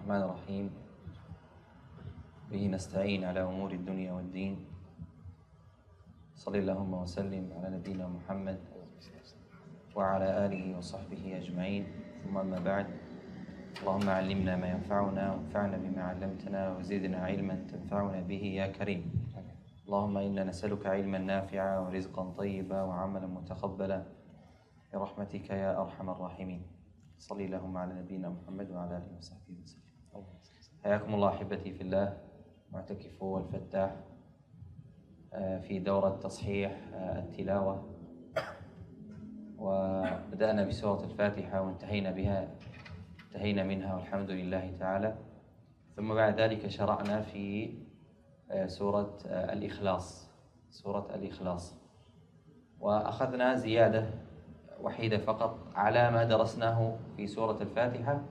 الرحمن الرحيم به نستعين على أمور الدنيا والدين صلى اللهم وسلم على نبينا محمد وعلى آله وصحبه أجمعين ثم أما بعد اللهم علمنا ما ينفعنا وانفعنا بما علمتنا وزدنا علما تنفعنا به يا كريم اللهم إنا نسألك علما نافعا ورزقا طيبا وعملا متقبلا برحمتك يا أرحم الراحمين صلى اللهم على نبينا محمد وعلى آله وصحبه وسلم. حياكم الله أحبتي في الله معتكفو والفتاح في دورة تصحيح التلاوة، وبدأنا بسورة الفاتحة وانتهينا منها والحمد لله تعالى. ثم بعد ذلك شرعنا في سورة الإخلاص، وأخذنا زيادة وحيدة فقط على ما درسناه في سورة الفاتحة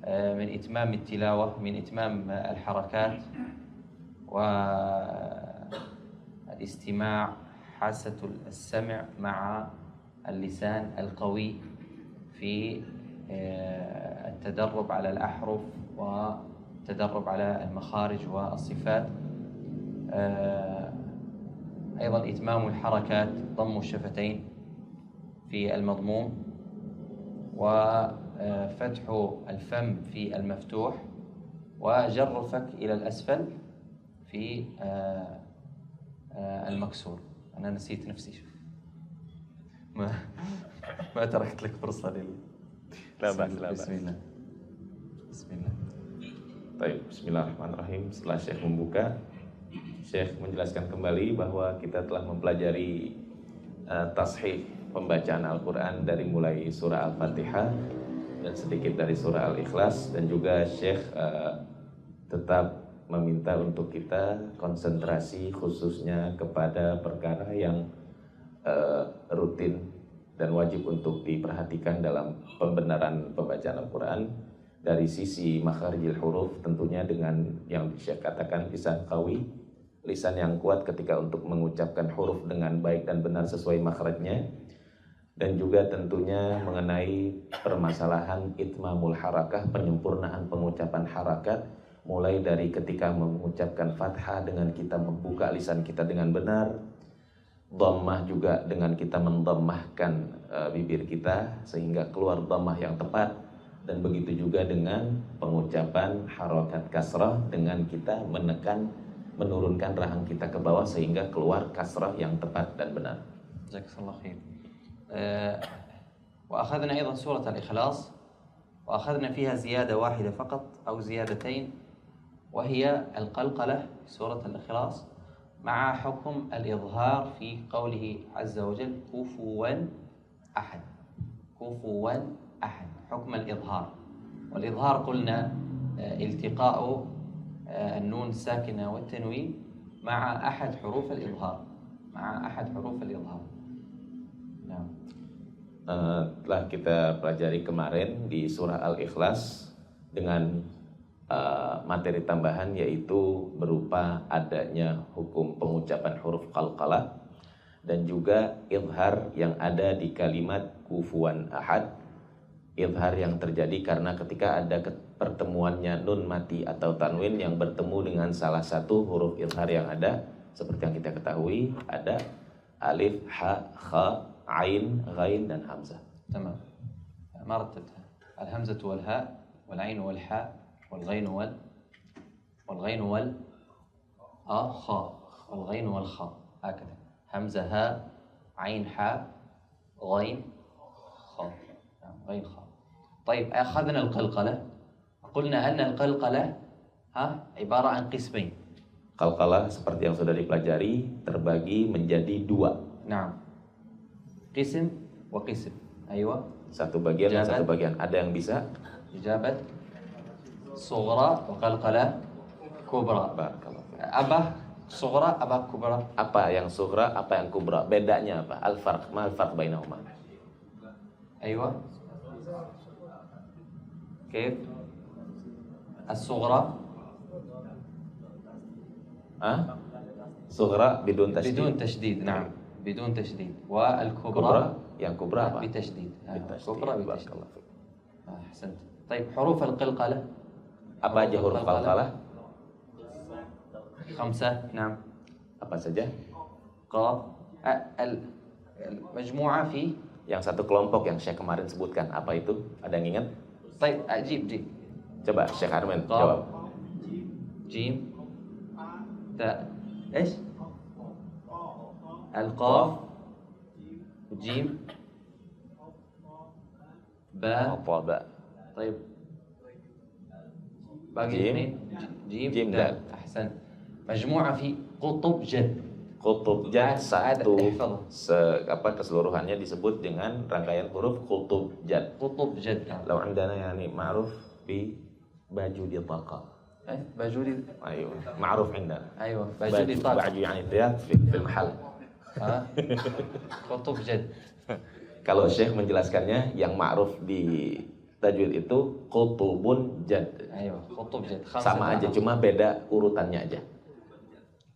من إتمام التلاوة، من إتمام الحركات والاستماع، حاسة السمع مع اللسان القوي في التدرب على الأحرف والتدرب على المخارج والصفات. أيضا إتمام الحركات، ضم الشفتين في المضموم وفتح الفم في المفتوح وجر الفك إلى الأسفل في المكسور. أنا نسيت نفسي شوف ما تركت لك فرصة لا بأس. بسم الله. Baik, bismillahirrahmanirrahim. Setelah Syekh membuka, Syekh menjelaskan kembali bahwa kita telah mempelajari tashih pembacaan Al-Quran dari mulai surah Al-Fatihah dan sedikit dari surah Al-Ikhlas, dan juga Syekh tetap meminta untuk kita konsentrasi khususnya kepada perkara yang rutin dan wajib untuk diperhatikan dalam pembenaran pembacaan Al-Quran dari sisi makharijil huruf, tentunya dengan yang Syekh katakan lisan qawi, lisan yang kuat ketika untuk mengucapkan huruf dengan baik dan benar sesuai makhrajnya, dan juga tentunya mengenai permasalahan itmamul harakah, penyempurnaan pengucapan harakat, mulai dari ketika mengucapkan fathah dengan kita membuka lisan kita dengan benar, dhammah juga dengan kita mendammahkan bibir kita sehingga keluar dhammah yang tepat, dan begitu juga dengan pengucapan harakat kasrah dengan kita menurunkan rahang kita ke bawah sehingga keluar kasrah yang tepat dan benar. Jazakallahu khair. وأخذنا أيضا سورة الإخلاص وأخذنا فيها زيادة واحدة فقط أو زيادتين، وهي القلقلة في سورة الإخلاص مع حكم الإظهار في قوله عز وجل كفوا أحد. حكم الإظهار، والإظهار قلنا التقاء النون الساكنة والتنوين مع أحد حروف الإظهار. نعم. Telah kita pelajari kemarin di surah Al-Ikhlas dengan materi tambahan, yaitu berupa adanya hukum pengucapan huruf qalqalah dan juga izhar yang ada di kalimat kufuwan ahad. Izhar yang terjadi karena ketika ada pertemuannya nun mati atau tanwin yang bertemu dengan salah satu huruf izhar yang ada, seperti yang kita ketahui ada alif, ha, kha, ain, ghain dan hamzah. تمام. ما رتبتها. الهمزة والهاء والعين والحاء والغين خاء والغين والخاء، هكذا. همزة هاء عين حاء غين خاء. غين خاء. طيب أخذنا القلقلة، قلنا أن القلقلة عبارة عن قسمين. Qalqalah seperti yang sudah dipelajari terbagi menjadi dua. نعم. قسم وقسم. أيوة. Satu bagian dan satu bagian. Ada yang bisa? إجابة صغرى وقلقلة كبرى. أبا صغرى أبا كبرى. Apa yang sughra, apa yang kubra? Bedanya apa? Al-farq, ma al-farq bainahuma? أيوة. كيف؟ الصغرى sughra bidun tasydid. بدون تشديد. نعم. بدون تشديد. والكبرى yang kubra apa? بتشديد. بالتشديد. كبرى بتشديد. Barakallahu fiik. أحسنت. طيب حروف القلقلة Apa aja huruf qalqalah? 5. نعم. Apa saja? قاف. المجموعة في. Yang satu kelompok yang Syekh kemarin sebutkan, apa itu? Ada yang ingat? طيب جيب. Coba Syekh Arman قاف. jawab. جيم. تاء. ايش؟ القاف. جيم. باء. Ba. طيب باقي جيم. 2. جيم جيم دال. دال. أحسن. مجموعة في قطب جد. Qutub jad satu ihfadh. keseluruhannya disebut dengan rangkaian huruf qutub jad. قطب جد. Law indana yani ma'ruf bi baju di taqa. باجولي. Ayo, ma'ruf indana. أيوة باجولي طاقة. Baju yani dia fil mahal. قطب جد. Kalau Syekh menjelaskannya yang ma'ruf di tajwid itu qutubun jad. أيوة قطب جد. Sama aja, cuma beda urutannya aja.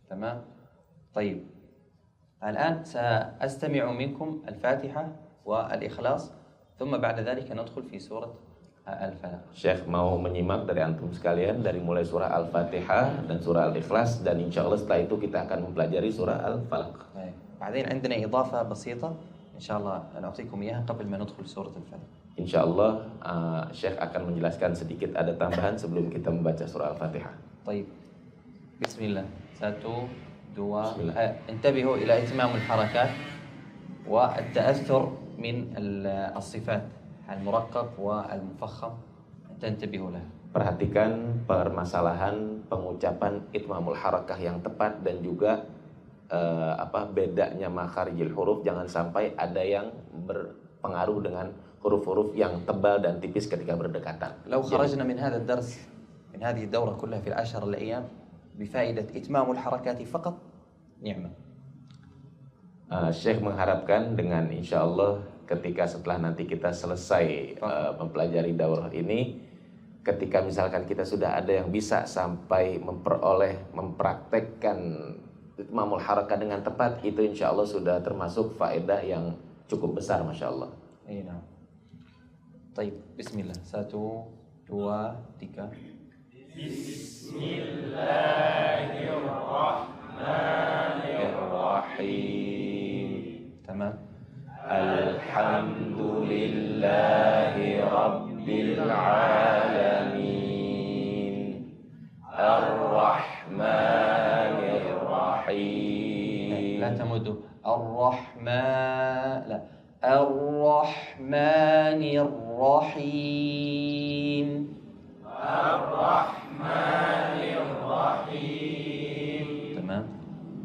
تمام. طيب الآن سأستمع منكم الفاتحة والإخلاص ثم بعد ذلك ندخل في سورة الفلق. Syekh mau menyimak dari antum sekalian dari mulai surah Al-Fatihah dan surah Al-Ikhlas, dan insya Allah setelah itu kita akan mempelajari surah Al-Falaq. بعدين عندنا إضافة بسيطة إن شاء الله نعطيكم إياها قبل ما ندخل سورة الفلق. Insya Allah Syekh akan menjelaskan sedikit ada tambahan sebelum kita membaca surah Al-Fatihah. طيب بسم الله. 1 2. انتبهوا إلى إتمام الحركات والتأثر من الصفات المرقق والمفخم تنتبهوا له. Perhatikan permasalahan pengucapan itmamul harakah yang tepat dan juga bedanya makharijil huruf, jangan sampai ada yang berpengaruh dengan huruf-huruf yang tebal dan tipis ketika berdekatan. لو خرجنا من هذا الدرس من هذه الدورة كلها في ال10 الأيام بفائدة إتمام الحركات فقط نعمة. Syekh mengharapkan dengan insya Allah ketika setelah nanti kita selesai mempelajari daurah ini, ketika misalkan kita sudah ada yang bisa sampai mempraktekkan itmamul harakah dengan tepat, itu insya Allah sudah termasuk faedah yang cukup besar, masya Allah. Iya. طيب بسم الله. 1 2 3. Bismillahirrahmanirrahim. تمام. Alhamdulillahi Rabbil Alamin. Ar-Rahmanir-Rahim. لا تمدوا. الرحمن. لا. الرحمن الرحيم. الرحمن الرحيم. تمام.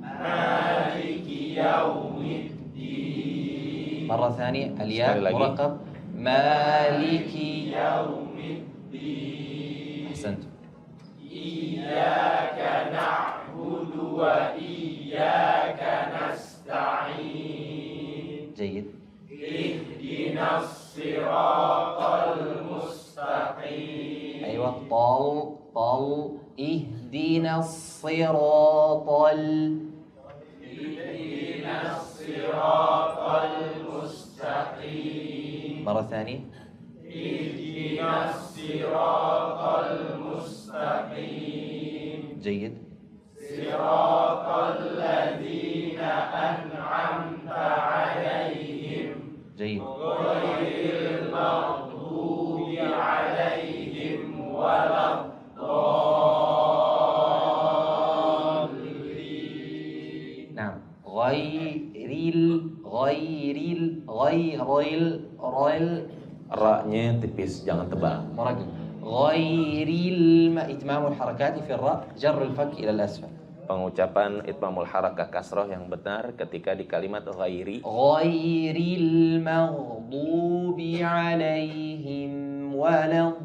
مالك يوم الدين. مرة ثانية الياء مرقق. مالك يوم الدين. أحسنت. إياك نعبد وإياك نستعين. جيد. اهدنا الصراط المستقيم. أيوة. طل اهدنا الصراط اهدنا الصراط المستقيم. مرة ثانية. اهدنا الصراط المستقيم. جيد. صراط الذين أنعمت عليهم. جيد. غير المغضوب عليهم ولا الضالين. نعم. غير Ra-nya tipis, jangan tebal. مرقق. إتمام الحركات في الراء جر الفك إلى الأسفل. Pengucapan itmamul harakah kasroh yang benar ketika di kalimat ghairi. غير المغضوب عليهم ولا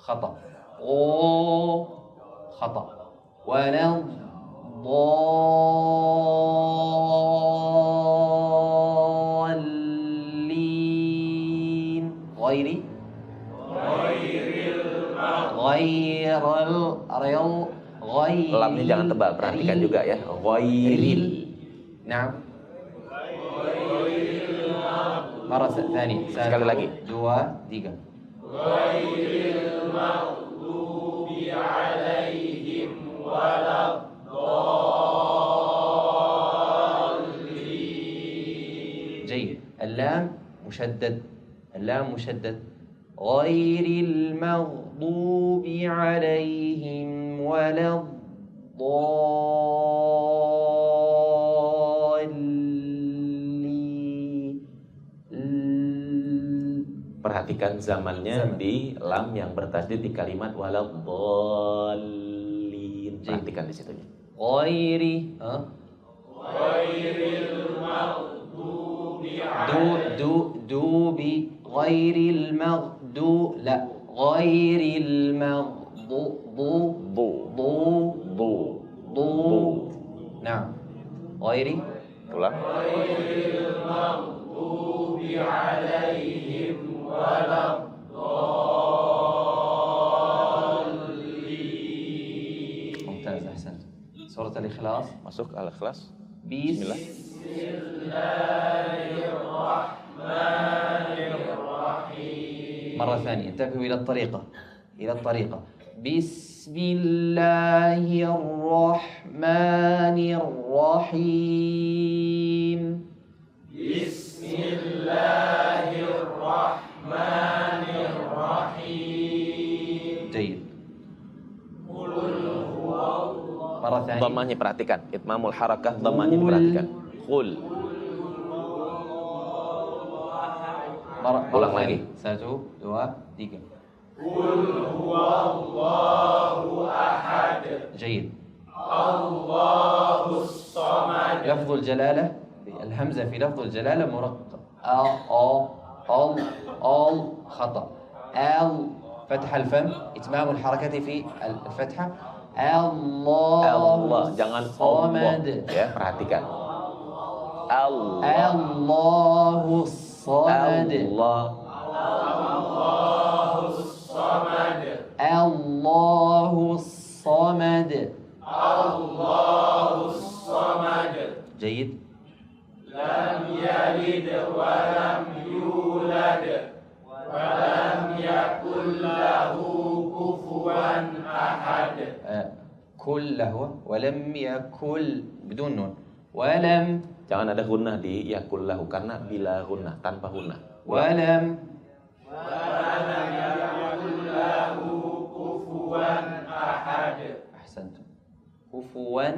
خطأ. خطأ. ولا الضالين. غير Lamnya jangan tebal, perhatikan juga ya. Ghairil. Nah. مرة ثانية. Sekali lagi. 2, 3. جيد. اللام مشدد، اللام مشدد. غير المغضوب عليهم ولا الضالين. Perhatikan zamannya di lam yang bertasydid di kalimat waladhdallin. Perhatikan di situ. غير غير المغضوب، لا غير المغضوب نعم غير. Ulang. ممتاز أحسنت. سورة الإخلاص. Masuk Al-Ikhlas. بسم Bismillah. مرة ثانية، انتبهوا إلى الطريقة، إلى الطريقة. بسم الله الرحمن الرحيم. جيد. مرة ثانية. Dhammahnya perhatikan. Itmamul harakah, dhammahnya diperhatikan. Qul. مرة ulang ثانية. lagi. 1, 2, 3. جيد. لفظ الجلالة، الهمزة في لفظ الجلالة مرقق. خطأ. فتح الفم، إتمام الحركة في الفتحة. Allah, jangan Allah. الصمد. Ya, perhatikan. Allah. الله الصمد. الله الصمد. جيد. كله ولم يكن بدون نون ولم. Jangan ada gunnah di yakullahu karena bila gunnah tanpa gunnah. ولم أحسنتم. كفوا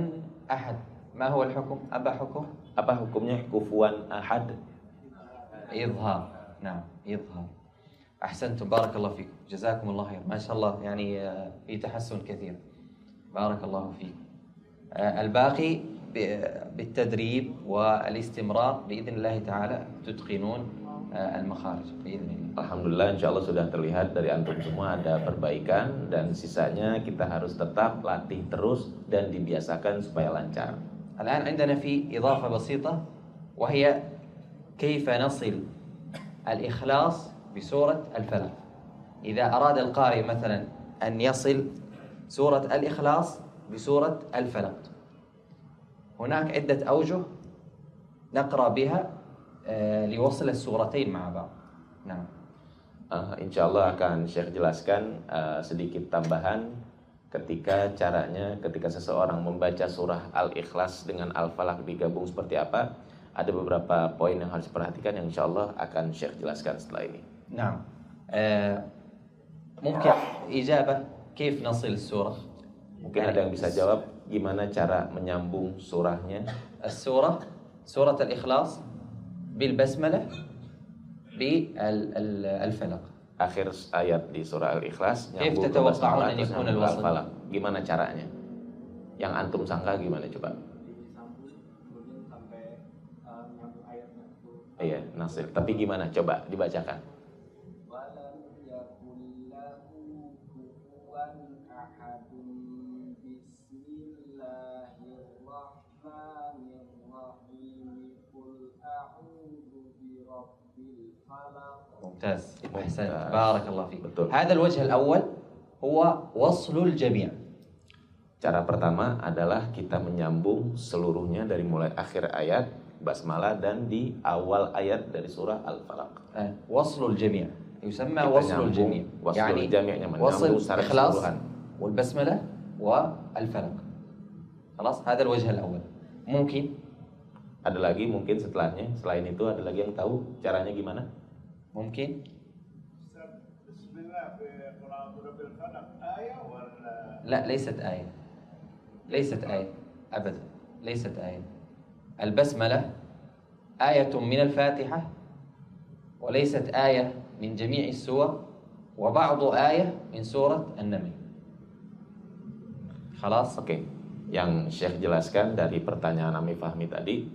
أحد. ما هو الحكم؟ أبا حكم؟ Apa hukumnya kufuwan ahad? إظهار. نعم إظهار. أحسنتم بارك الله فيكم جزاكم الله خير ما شاء الله يعني في تحسن كثير بارك الله فيكم. الباقي بالتدريب والاستمرار بإذن الله تعالى تتقنون المخارج بإذن الله. Alhamdulillah, insya Allah sudah terlihat dari antum semua ada perbaikan dan sisanya kita harus tetap latih terus dan dibiasakan supaya lancar. الآن عندنا في إضافة بسيطة وهي كيف نصل الإخلاص بسورة الفلق. إذا أراد القارئ مثلا أن يصل سورة الإخلاص بسورة الفلق هناك عدة أوجه نقرأ بها لوصل السورتين مع بعض. نعم. Insya Allah akan Syekh jelaskan sedikit tambahan ketika seseorang membaca surah Al-Ikhlas dengan Al-Falaq digabung seperti apa. Ada beberapa poin yang harus diperhatikan yang insya Allah akan Syekh jelaskan setelah ini. نعم. ممكن إجابة كيف نصل السورة؟ Mungkin ada yang bisa jawab gimana cara menyambung surahnya. سورة الإخلاص بالبسملة بالفلق. Akhir ayat di surah Al-Ikhlas كيف nyambung ke تتوقعون basmalah أن terus يكون nyambung ke الوصل؟ Al-Falaq. Gimana caranya? Yang antum sangka gimana coba? Iya, nasir. Tapi gimana? Coba dibacakan. ممتاز أحسنت بارك الله فيك. Betul. هذا الوجه الأول هو وصل الجميع. Cara pertama adalah kita menyambung seluruhnya dari mulai akhir ayat basmalah dan di awal ayat dari surah Al-Falaq. وصل الجميع يسمى Kita وصل nyambung, الجميع waslul jami'nya وصل menyambung secara إخلاص keseluruhan. والبسملة والفلق خلاص هذا الوجه الأول ممكن Ada lagi mungkin setelahnya, selain itu ada lagi yang tahu caranya gimana? ممكن بسم الله في قراءة رب الفلق آية ولا لا ليست آية ليست آية أبدا ليست آية البسملة آية من الفاتحة وليست آية من جميع السور وبعض آية من سورة النمل خلاص Oke, yang Syekh jelaskan dari pertanyaan Ami Fahmi tadi,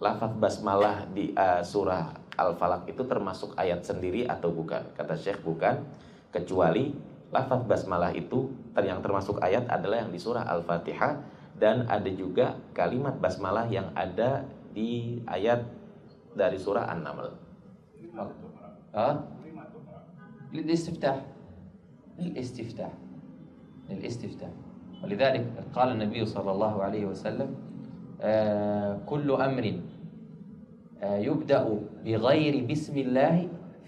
lafaz basmalah di surah Al-Falaq itu termasuk ayat sendiri atau bukan? Kata Syekh bukan, kecuali lafaz basmalah itu yang termasuk ayat adalah yang di surah Al-Fatihah, dan ada juga kalimat basmalah yang ada di ayat dari surah An-Naml. للاستفتاح للاستفتاح للاستفتاح ولذلك قال النبي صلى الله عليه وسلم كل أمر يبدأ بغير بسم الله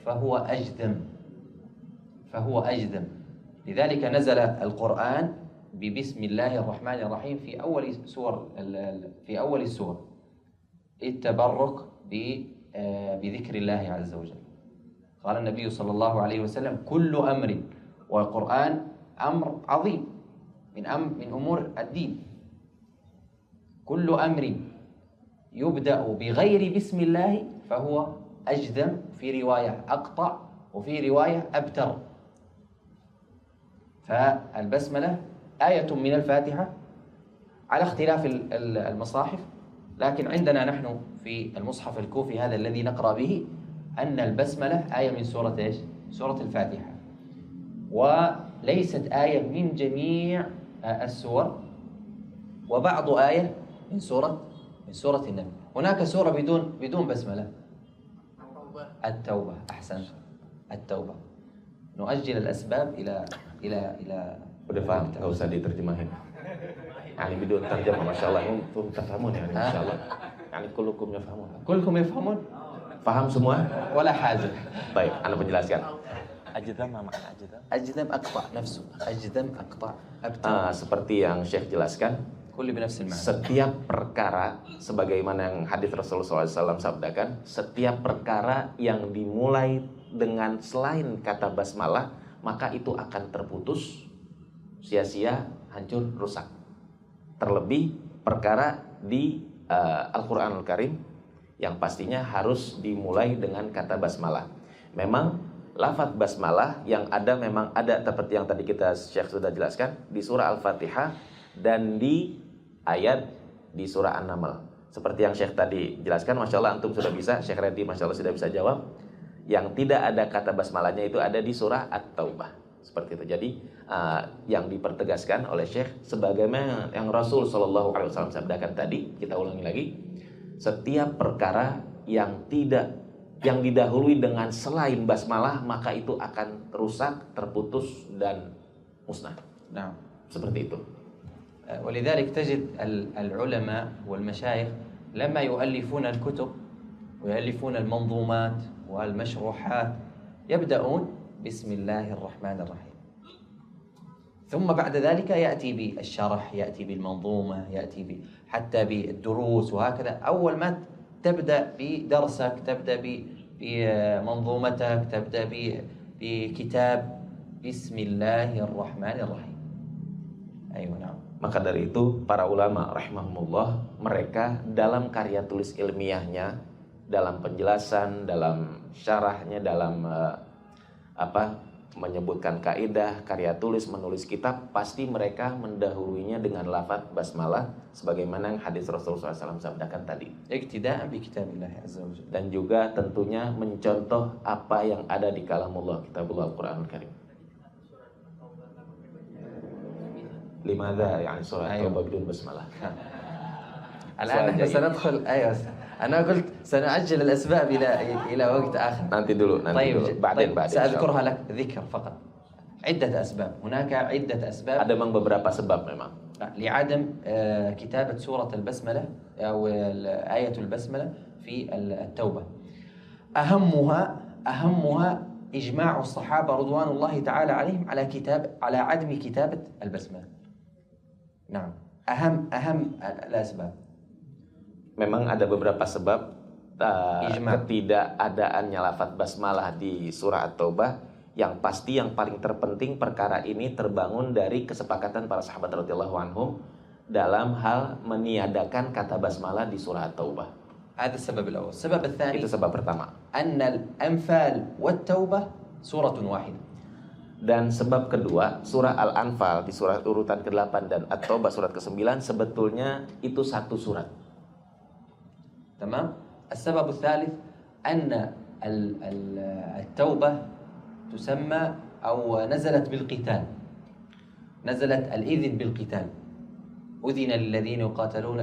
فهو أجذم لذلك نزل القرآن ببسم الله الرحمن الرحيم في أول السور التبرك بذكر الله عز وجل قال النبي صلى الله عليه وسلم كل أمر والقرآن أمر عظيم من أمور الدين كل أمر يبدأ بغير بسم الله فهو أجذم في رواية أقطع وفي رواية أبتر فالبسملة آية من الفاتحة على اختلاف المصاحف لكن عندنا نحن في المصحف الكوفي هذا الذي نقرأ به أن البسملة آية من سورة إيش؟ سورة الفاتحة وليست آية من جميع السور وبعض آية من سورة النمل هناك سورة بدون بسملة التوبة أحسنت التوبة نؤجل الأسباب إلى Udah paham, nggak usah diterjemahin. Yani bidun terjemah, masya Allah, antum tafhamun ya, masya Allah. Yani kulukum yafhamun. كلكم يفهمون Paham semua? ولا حاجة Baik, Anda penjelaskan. Ajdam apa ajdam? أجذم أقطع نفسه أجذم أقطع أبتر Seperti yang Syekh jelaskan, كل بنفس المعنى setiap perkara, sebagaimana yang hadis Rasulullah SAW sabdakan, setiap perkara yang dimulai dengan selain kata basmalah, maka itu akan terputus, sia-sia, hancur, rusak. Terlebih perkara di Al-Quranul Karim yang pastinya harus dimulai dengan kata basmalah. Memang lafaz basmalah yang ada memang ada seperti yang tadi kita Syekh sudah jelaskan di surah Al-Fatihah dan di ayat di surah An-Naml. Seperti yang Syekh tadi jelaskan, masya Allah antum sudah bisa, Syekh Reddy masya Allah sudah bisa jawab. Yang tidak ada kata basmalahnya itu ada di surah At-Taubah. Seperti itu. Jadi yang dipertegaskan oleh Syekh sebagaimana yang Rasul SAW sabdakan tadi, kita ulangi lagi, setiap perkara yang didahului dengan selain basmalah maka itu akan rusak, terputus dan musnah. نعم Seperti itu. ولذلك تجد العلماء والمشايخ لما يؤلفون الكتب ويؤلفون المنظومات والمشروحات يبدأون بسم الله الرحمن الرحيم ثم بعد ذلك يأتي بالشرح يأتي بالمنظومة يأتي حتى بالدروس وهكذا أول ما تبدأ بدرسك تبدأ بمنظومتك تبدأ بكتاب بسم الله الرحمن الرحيم أيوة نعم. Maka dari itu para ulama rahimahumullah mereka dalam karya tulis ilmiahnya, dalam penjelasan, dalam syarahnya, dalam menyebutkan kaidah, karya tulis, menulis kitab, pasti mereka mendahuluinya dengan lafaz basmalah sebagaimana yang hadis Rasulullah SAW sabdakan tadi. اقتداء بكتاب الله عز وجل. Dan juga tentunya mencontoh apa yang ada di kalamullah, kitabullah Al-Quranul Karim. لماذا يعني سورة التوبة بدون بسملة؟ الآن نحن سندخل أيوة أنا قلت سنعجل الأسباب إلى وقت آخر. Nanti dulu, بعدين سأذكرها لك ذكر فقط. عدة أسباب، هناك عدة أسباب. Ada memang beberapa sebab memang. لعدم كتابة سورة البسملة أو آية البسملة في التوبة. أهمها إجماع الصحابة رضوان الله تعالى عليهم على عدم كتابة البسملة. نعم، أهم الأسباب. Memang ada beberapa sebab ketidakadaannya lafaz basmalah di surah At-Taubah. Yang pasti yang paling terpenting perkara ini terbangun dari kesepakatan para sahabat radhiyallahu anhum dalam hal meniadakan kata basmalah di surah At-Taubah. هذا السبب الأول. السبب الثاني Itu sebab pertama. أن الأنفال والتوبة سورة واحدة. Dan sebab kedua, surah Al-Anfal di surah urutan ke-8 dan At-Taubah surat ke-9 sebetulnya itu satu surat. تمام. السبب الثالث أن التوبة تسمى أو نزلت بالقتال، نزلت الإذن بالقتال، أذن للذين يقاتلون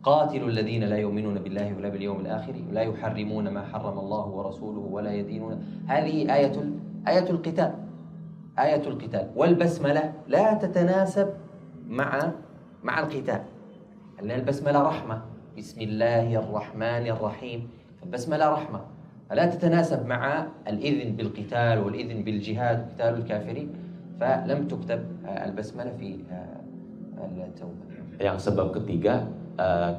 قاتلوا الذين لا يؤمنون بالله ولا باليوم الآخر لا يحرمون ما حرم الله ورسوله ولا يدينون. هذه آية القتال، آية القتال. والبسملة لا تتناسب مع القتال، لأن البسملة رحمة، بسم الله الرحمن الرحيم، فالبسملة رحمة، فلا تتناسب مع الإذن بالقتال والإذن بالجهاد وقتال الكافرين، فلم تكتب البسملة في التوبة. Yang sebab ketiga,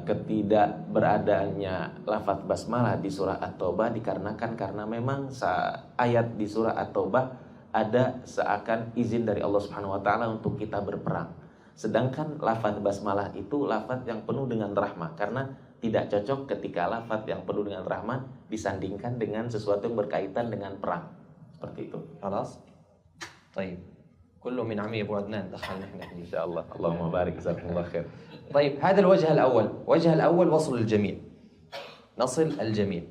ketidakberadaannya lafaz basmalah di surah At-Taubah dikarenakan karena memang ayat di surah At-Taubah ada seakan izin dari Allah Subhanahu wa taala untuk kita berperang. Sedangkan lafaz basmalah itu lafaz yang penuh dengan rahmah, karena tidak cocok ketika lafaz yang penuh dengan rahmah disandingkan dengan sesuatu yang berkaitan dengan perang. Seperti itu. خلاص. طيب. كله من عمي ابو عدنان دخلنا احنا فيه. Insya Allah. Allahumma barik, jazakumullah khair. طيب، هذا الوجه الأول. الوجه الأول وصل الجميع، نصل الجميع،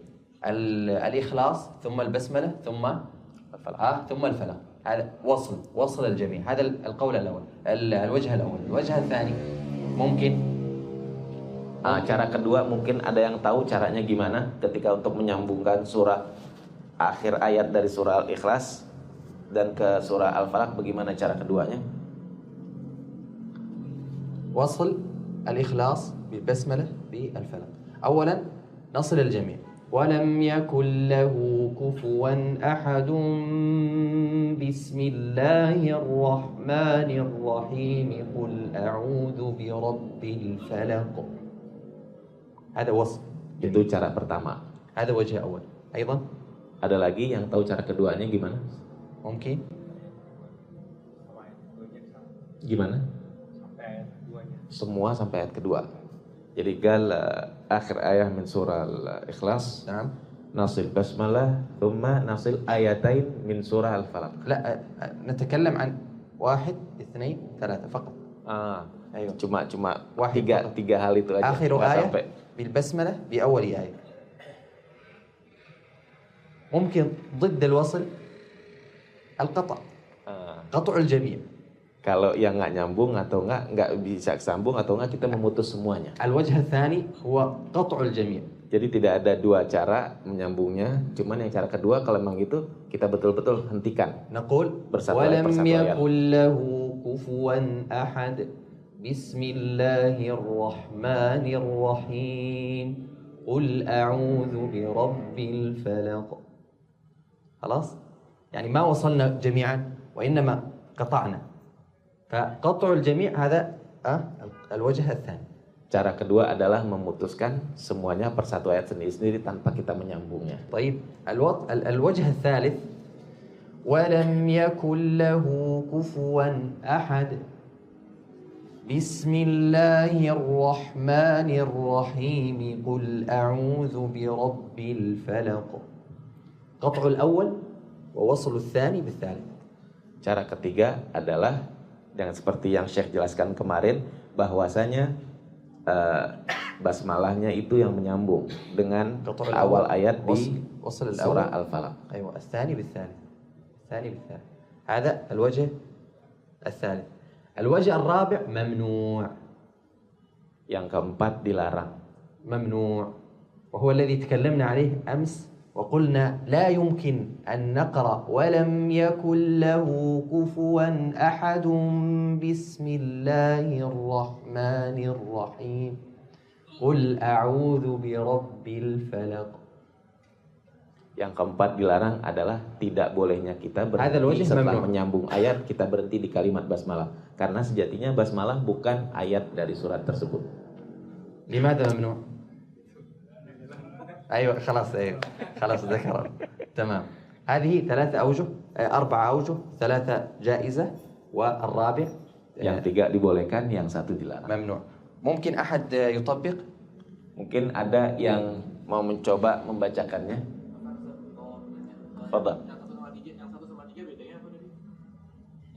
الإخلاص ثم البسملة ثم الفلق. هذا وصل الجميع. هذا القول الأول، الوجه الأول. الوجه الثاني ممكن cara kedua mungkin ada yang tahu caranya gimana ketika untuk menyambungkan surah akhir ayat dari surah Al-Ikhlas dan ke surah Al-Falaq, bagaimana cara keduanya? وصل الإخلاص بالبسملة بالفلق. أولا نصل الجميع. ولم يكن له كفوا أحد بسم الله الرحمن الرحيم قل أعوذ برب الفلق. هذا وصل. Itu cara pertama. هذا وجه أول. أيضا Ada lagi yang tahu cara keduanya gimana? ممكن Gimana? Semua sampai ayat kedua. Jadi akhir ayat min surah Al-Ikhlas. نعم. Nasil basmalah thumma nasil ayatain min surah Al-Falaq. لا، نتكلم عن 1 2 3 فقط. أيوة. Cuma Wahid tiga hal itu aja. آخر Nggak آية sampai. بالبسملة بأول آية. ممكن ضد الوصل القطع، قطع الجميع. Kalau yang nggak nyambung atau nggak bisa sambung atau nggak, kita memutus semuanya. الوجه الثاني هو قطع الجميع. Jadi tidak ada dua cara menyambungnya, cuman yang cara kedua kalau memang itu kita betul-betul hentikan. نقول Bersatu ولم persatu ayat. يكن له كفوا أحد بسم الله الرحمن الرحيم قل أعوذ برب الفلق. خلاص، يعني ما وصلنا جميعا وإنما قطعنا. فقطع الجميع هذا الوجه الثاني. Cara kedua adalah memutuskan semuanya persatu ayat sendiri-sendiri tanpa kita menyambungnya. طيب، الوجه الثالث ولم يكن له كفوا أحد بسم الله الرحمن الرحيم قل أعوذ برب الفلق. قطع الأول ووصل الثاني بالثالث. Cara ketiga adalah dengan seperti yang Syekh jelaskan kemarin, bahwasanya basmalahnya itu yang menyambung dengan awal ayat di surah Al-Falaq. أيوة، الثاني بالثالث. هذا الوجه الثالث. الوجه الرابع ممنوع. Yang keempat dilarang. ممنوع، وهو الذي تكلمنا عليه أمس وقلنا لا يمكن أن نقرأ ولم يكن له كفوا أحد بسم الله الرحمن الرحيم قل أعوذ برب الفلق. Yang keempat dilarang adalah tidak bolehnya kita Ada berhenti wajah setelah mamnu. menyambung ayat, kita berhenti di kalimat basmalah. Karena sejatinya basmalah bukan ayat dari surat tersebut. لماذا ممنوع؟ أيوة خلاص ذكر تمام. هذه 3 أوجه 4 أوجه 3 جائزة والرابع Yang 3 dibolehkan, yang 1 dilarang. ممنوع. ممكن أحد يطبق؟ Mungkin ada yang mau mencoba membacakannya. Fadhal.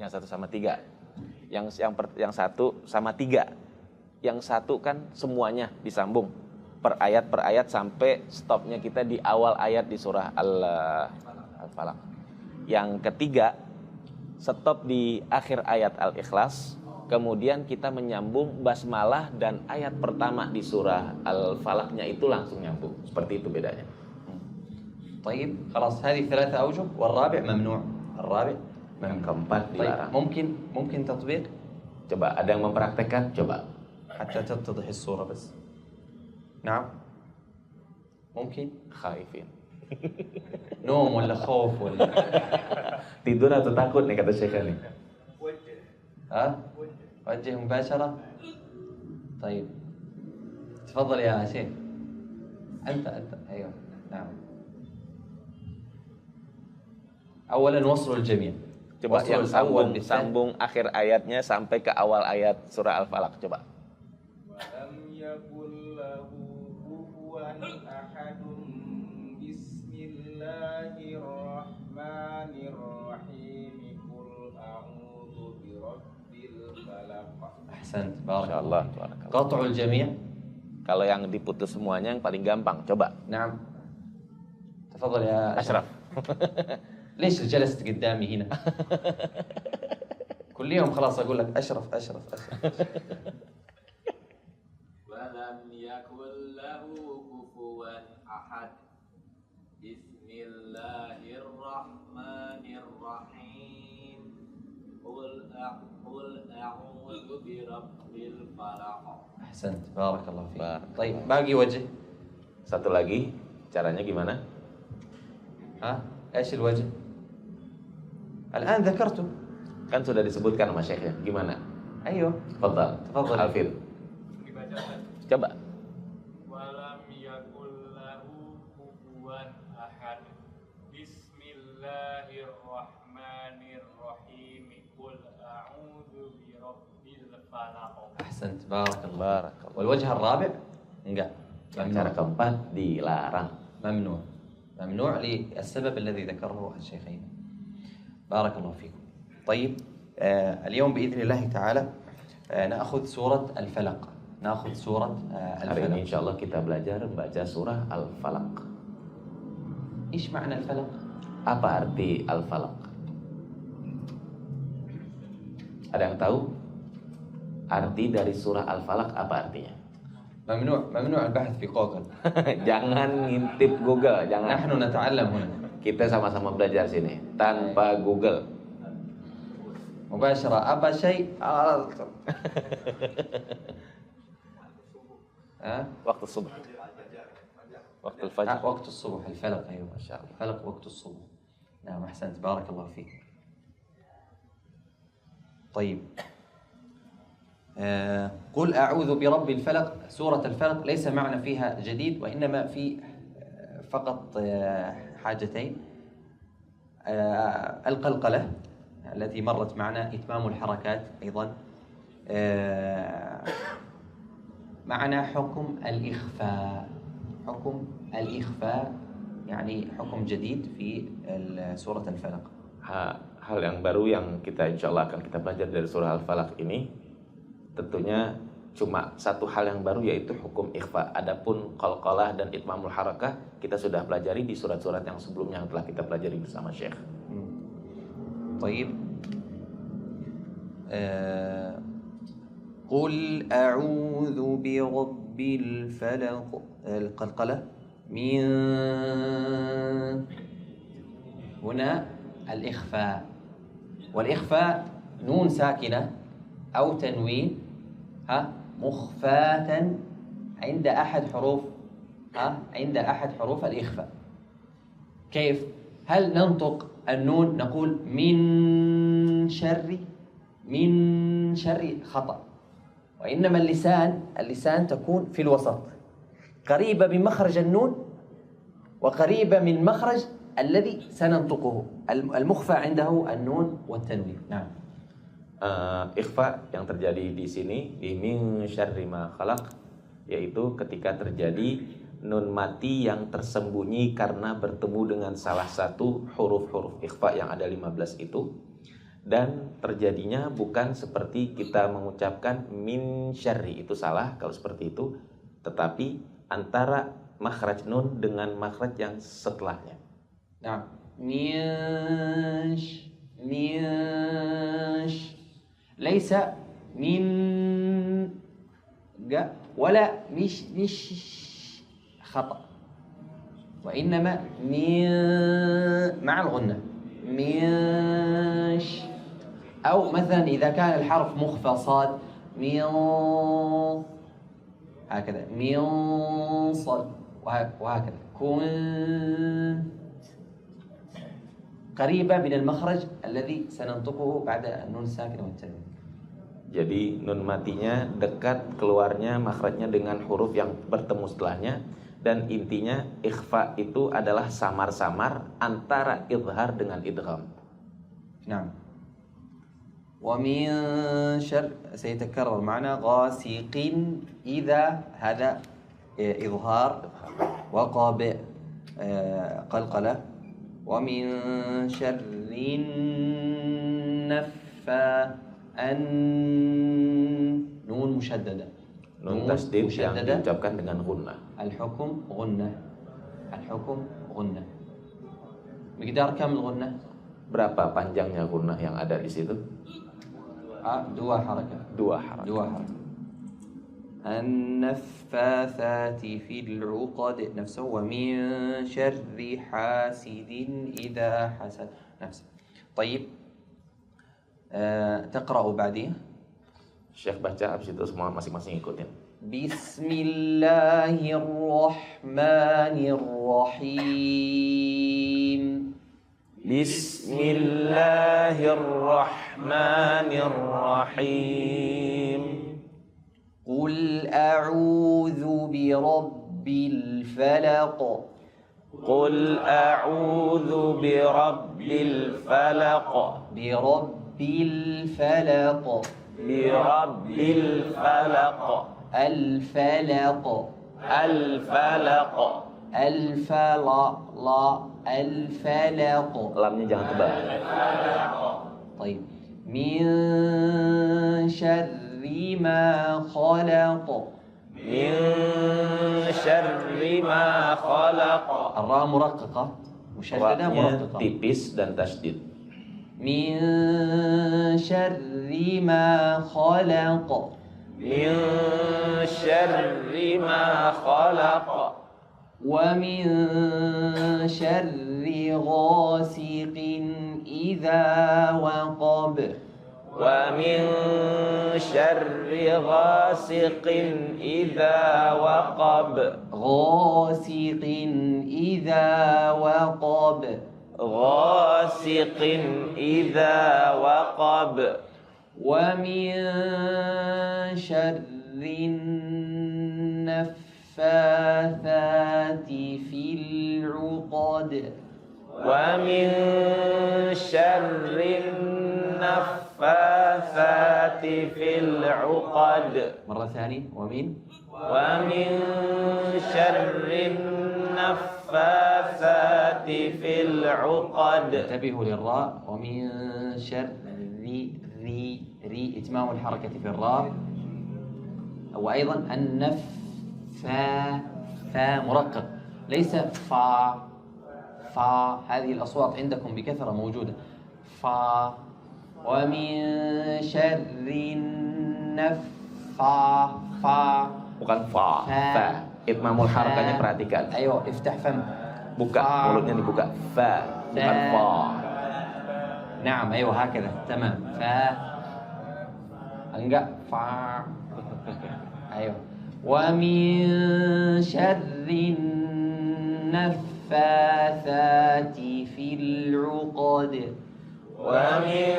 Yang 1 sama 3. Yang 1 sama 3. Yang 1 kan semuanya disambung per ayat sampai stopnya kita di awal ayat di surah Al-Falaq. Yang ketiga stop di akhir ayat Al-Ikhlas, kemudian kita menyambung basmalah dan ayat pertama di surah Al-Falaqnya itu langsung nyambung. Seperti itu bedanya. طيب خلاص هذه 3 أوجه والرابع ممنوع. الرابع Yang keempat طيب dilarang. ممكن تطبيق Coba ada yang mempraktekkan? Coba. حتى تتضح الصورة بس. نعم ممكن. Khaifin. نوم ولا خوف ولا Tidur atau takut nih kata Syekh nih. ها وجه مباشرة. طيب تفضل يا شيخ. أنت أيوه نعم. أولا وصل الجميع. Coba وصل yang الأول بالثاني. sambung akhir ayatnya sampai ke awal ayat surah Al-Falaq. Coba. ولم يكن له كفوا أحد بسم الله الرحمن الرحيم قل أعوذ برب الفلق. أحسنت بارك الله. Insyaallah. Barakallah. قطع الجميع. Kalau yang diputus semuanya yang paling gampang. Coba. نعم تفضل يا Ashraf. ليش جلست قدامي هنا؟ كل يوم خلاص أقول لك أشرف. ولم يكن له كفوا أحد بسم الله الرحمن الرحيم قل أعوذ برب الفلق. أحسنت بارك الله فيك. بارك طيب باقي وجه. Satu lagi, caranya gimana? ها إيش الوجه؟ الآن ذكرته. Kan sudah disebutkan sama Syekh ya. Gimana? أيوه Fadhal. Tafadhal. Hafid. Dibacakan. Coba. Walam yakul lahu kufuwan ahad. Bismillahirrahmanirrahim. Qul a'udzu birabbil falaq. أحسنت بارك الله. Barakallah. والوجه الرابع enggak. Yang cara keempat dilarang. ممنوع للسبب الذي ذكره الشيخين. بارك الله فيكم. طيب اليوم بإذن الله تعالى نأخذ سورة الفلق. Hari ini insya Allah kita belajar membaca surah Al-Falaq. إيش معنى الفلق؟ Apa arti Al-Falaq? Ada yang tahu? Arti dari surah Al-Falaq apa artinya? ممنوع البحث في جوجل. Jangan ngintip Google, jangan. نحن نتعلم هنا Kita sama-sama belajar sini tanpa Google. مباشرة. أبا شيء Waktu subuh. Waktu fajr. وقت الصبح الفلق. أيوة ما شاء الله. الفلق وقت الصبح. نعم أحسنت بارك الله فيك. طيب قل أعوذ برب الفلق. سورة الفلق ليس معنى فيها جديد، وإنما في فقط حاجتين. القلقلة التي مرت معنا، إتمام الحركات أيضا، معنا حكم الإخفاء يعني حكم جديد في سورة الفلق. Hal yang baru yang kita insya Allah akan kita belajar dari surah Al-Falaq ini tentunya cuma satu hal yang baru, yaitu hukum ikhfa. Adapun qalqalah dan itmamul harakah kita sudah pelajari di surat-surat yang sebelumnya yang telah kita pelajari bersama Syekh. طيب قل أعوذ برب الفلق. القلقلة من هنا الإخفاء، والإخفاء نون ساكنة أو تنوين مخفاة عند أحد حروف الإخفاء. كيف؟ هل ننطق النون نقول من شر خطأ، وإنما اللسان تكون في الوسط، قريبة من مخرج النون وقريبة من مخرج الذي سننطقه. المخفى عنده النون والتنوين. نعم. Ikhfa yang terjadi di sini di min syarri ma khalaq, yaitu ketika terjadi nun mati yang tersembunyi karena bertemu dengan salah satu huruf-huruf ikhfa yang ada 15 itu, dan terjadinya bukan seperti kita mengucapkan min syarri, itu salah kalau seperti itu, tetapi antara makhraj nun dengan makhraj yang setelahnya. Nah, ليس من ولا مش خطأ، وإنما من مع الغنة مش، أو مثلا إذا كان الحرف مخفى صاد من هكذا من صاد وهكذا كن قريبة من المخرج الذي سننطقه بعد النون الساكنة والتنوين. Jadi nun matinya dekat keluarnya makhrajnya dengan huruf yang bertemu setelahnya, dan intinya ikhfa itu adalah samar-samar antara idhar dengan idgham. Nah, ومن شر سيتكرر معنا غاسق إذا هذا إظهار وقاب قلقلة، ومن شر نون مشددة، Nun tasdid yang diucapkan dengan gunnah. الحكم غنة، الحكم غنة. مقدار كم الغنة؟ Berapa panjangnya gunnah yang ada di situ? dua harakat. النفاثات في العقد نفسه، ومن شر حاسد إذا حسد نفسه. طيب، تقرأ بعدين. Syekh baca, habis itu semua masing-masing ikutin. Bismillahirrahmanirrahim. Bismillahirrahmanirrahim. Qul a'udzu birabbil falaq. Qul a'udzu birabbil falaq. Birabbil falaq. Birabbil falaq. Al-falaq. Al-falaq. Al-falaq. Lamnya jangan tebal. طيب. Min syarri ma khalaq. Min syarri ma khalaq. Ar-ra muraqqaqah, musyaddada muraqqaqah. Tipis dan tasydid. Min syarri ma khalaq. Min syarri ma khalaq. Wa min syarri ghasiqin idza waqab. Wa min syarri ghasiqin idza waqab. Ghasiqin idza waqab. Ghasiqin idza waqab. Wa min syarri naffathati fil 'uqad. Wa min syarri naffathati fil 'uqad. مرة ثانية. ومن syarri naffathati fil 'uqad. انتبهوا للراء. ومن شر ري إتمام الحركة في الراء، وأيضا النف فا مرقق، ليس فا. هذه الأصوات عندكم بكثرة موجودة. فا. ومن شر النفا. Bukan fa. Itmamul harakahnya perhatikan. Ayo, iftah fam. Buka, mulutnya dibuka. Fa, bukan fa. Naam, ayo hakada. Tamam. Fa. Enggak fa. Ayo. Wa min syarrin naffatsati fil 'uqad. Wa min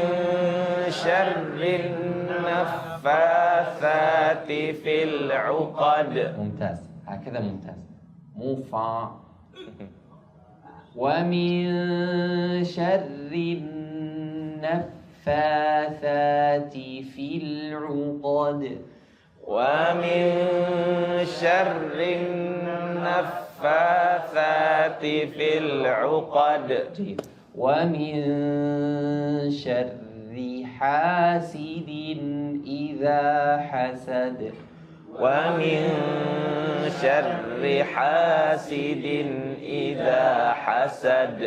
syarrin naffatsati fil 'uqad. ممتاز هكذا ممتاز مو فا ومن شر النفاثات في العقد ومن شر النفاثات في العقد. جيد ومن شر حاسد إذا حسد ومن شر حاسد إذا حسد.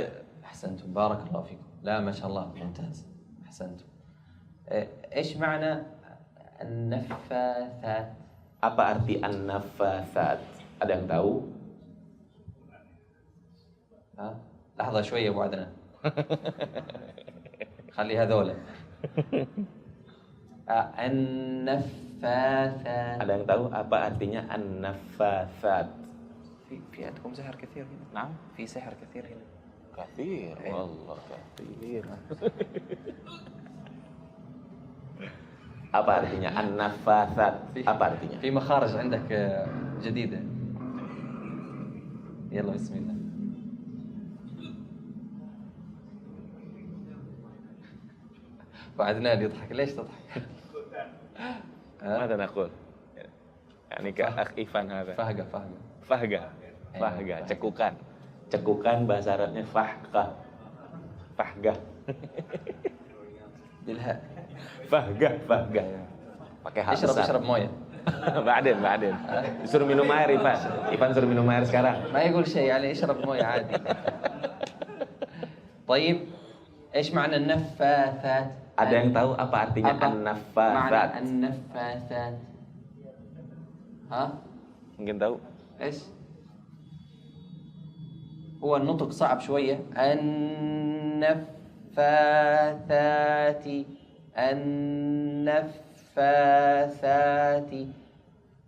أحسنتم بارك الله فيكم. لا ما شاء الله ممتاز أحسنتم. إيش معنى النفاثات؟ Apa arti an-naffatsat? Ada yang tahu? ها؟ لحظة شوية أبو عدنان. خلي هذولا. النفاثات. Ada yang tahu apa artinya an-naffatsat? في عندكم سحر كثير هنا. نعم في سحر كثير هنا. كثير والله كثير. Apa artinya an-naffatsat? Apa artinya? في مخارج عندك جديدة. يلا بسم الله. وعدنان يضحك. ليش تضحك؟ ماذا نقول؟ يعني كأخ إيفان هذا. فهقة. Fahga. Cekukan. Cekukan bahasa Arabnya fahgah. بالهاء. Fahgah. Pakai hak besar. اشرب مويه. بعدين. Suruh minum air Ivan. Ivan suruh minum air sekarang. ما يقول شيء يعني اشرب مويه عادي. طيب ايش معنى النفاثات؟ Ada yang tahu apa artinya an-naffatsat? معنى النفاثات. ها؟ Mungkin tahu? ايش؟ هو النطق صعب شوية. النفاثات.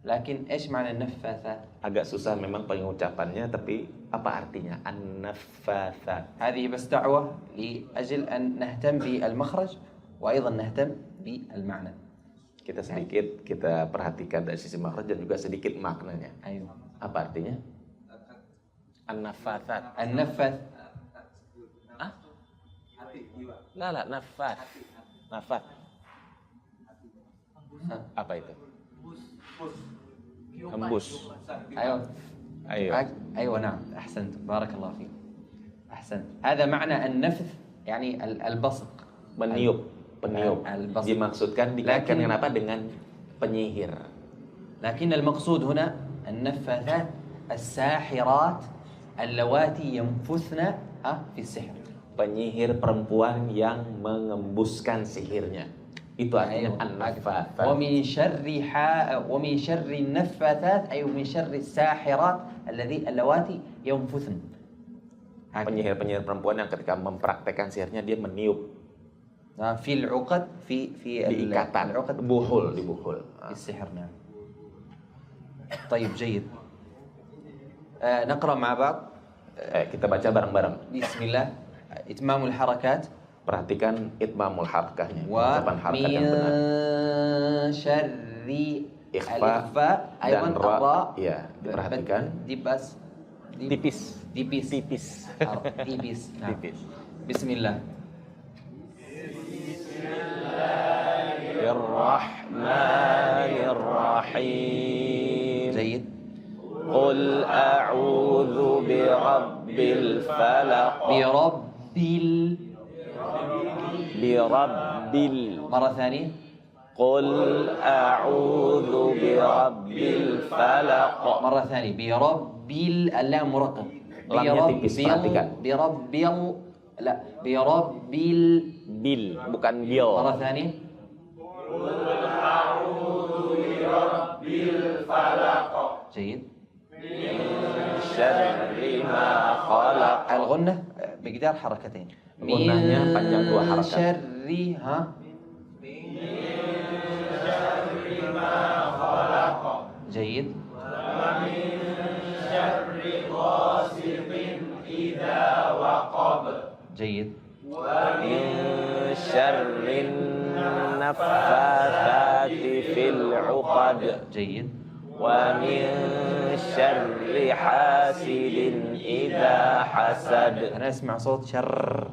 لكن ايش معنى النفاثات؟ Agak susah memang pengucapannya, tapi apa artinya an-naffatsat? هذه بس دعوة لأجل أن نهتم بالمخرج وأيضا نهتم بالمعنى. Kita sedikit kita perhatikan dari sisi makhraj dan juga sedikit maknanya. أيوة. Apa artinya? An-naffatsat. النفث. La, nafas. Apa itu? Hembus. أيوة. Ayo. أيوة نعم أحسنت بارك الله فيك. أحسنت. هذا معنى النفث يعني البصق. Meniup. البصق. Dimaksudkan dikaitkan dengan apa? Dengan penyihir. لكن المقصود هنا النفاثات الساحرات اللواتي ينفثن في السحر. Penyihir perempuan yang mengembuskan sihirnya. Itu artinya an-naffatsat. ومن شر النفاثات أي ومن شر الساحرات اللواتي ينفثن. Penyihir perempuan yang ketika mempraktekkan sihirnya dia meniup. في العقد في diikatan, العقد dibuhul. في السحر. نعم. طيب جيد. نقرأ مع بعض. Kita baca bareng-bareng. بسم الله. إتمام الحركات. Perhatikan itmamul harakahnya. ومن harakat yang benar. شر Ikhfa الإخفاء dan أيضا ra. الراء. Ya, diperhatikan. tipis. نعم. بسم الله. Bismillahirrahmanirrahim. جيد. Qul a'udzu birabbil falaq. Birabbil. مرة ثانية. Qul a'udzu birabbil falaq. مرة ثانية. بربل اللام مرقق. Lamnya tipis, perhatikan. بربل. Bil, bukan bil. مرة ثانية. جيد. syarri ma khalaq. الغنة بقدار حركتين. Gunnahnya panjang 2 harakat. شر ها جيد. جيد. Min syarrin naffatsati fil 'uqad. جيد. Wa min syarri hasidin idza hasad. أنا أسمع صوت شر.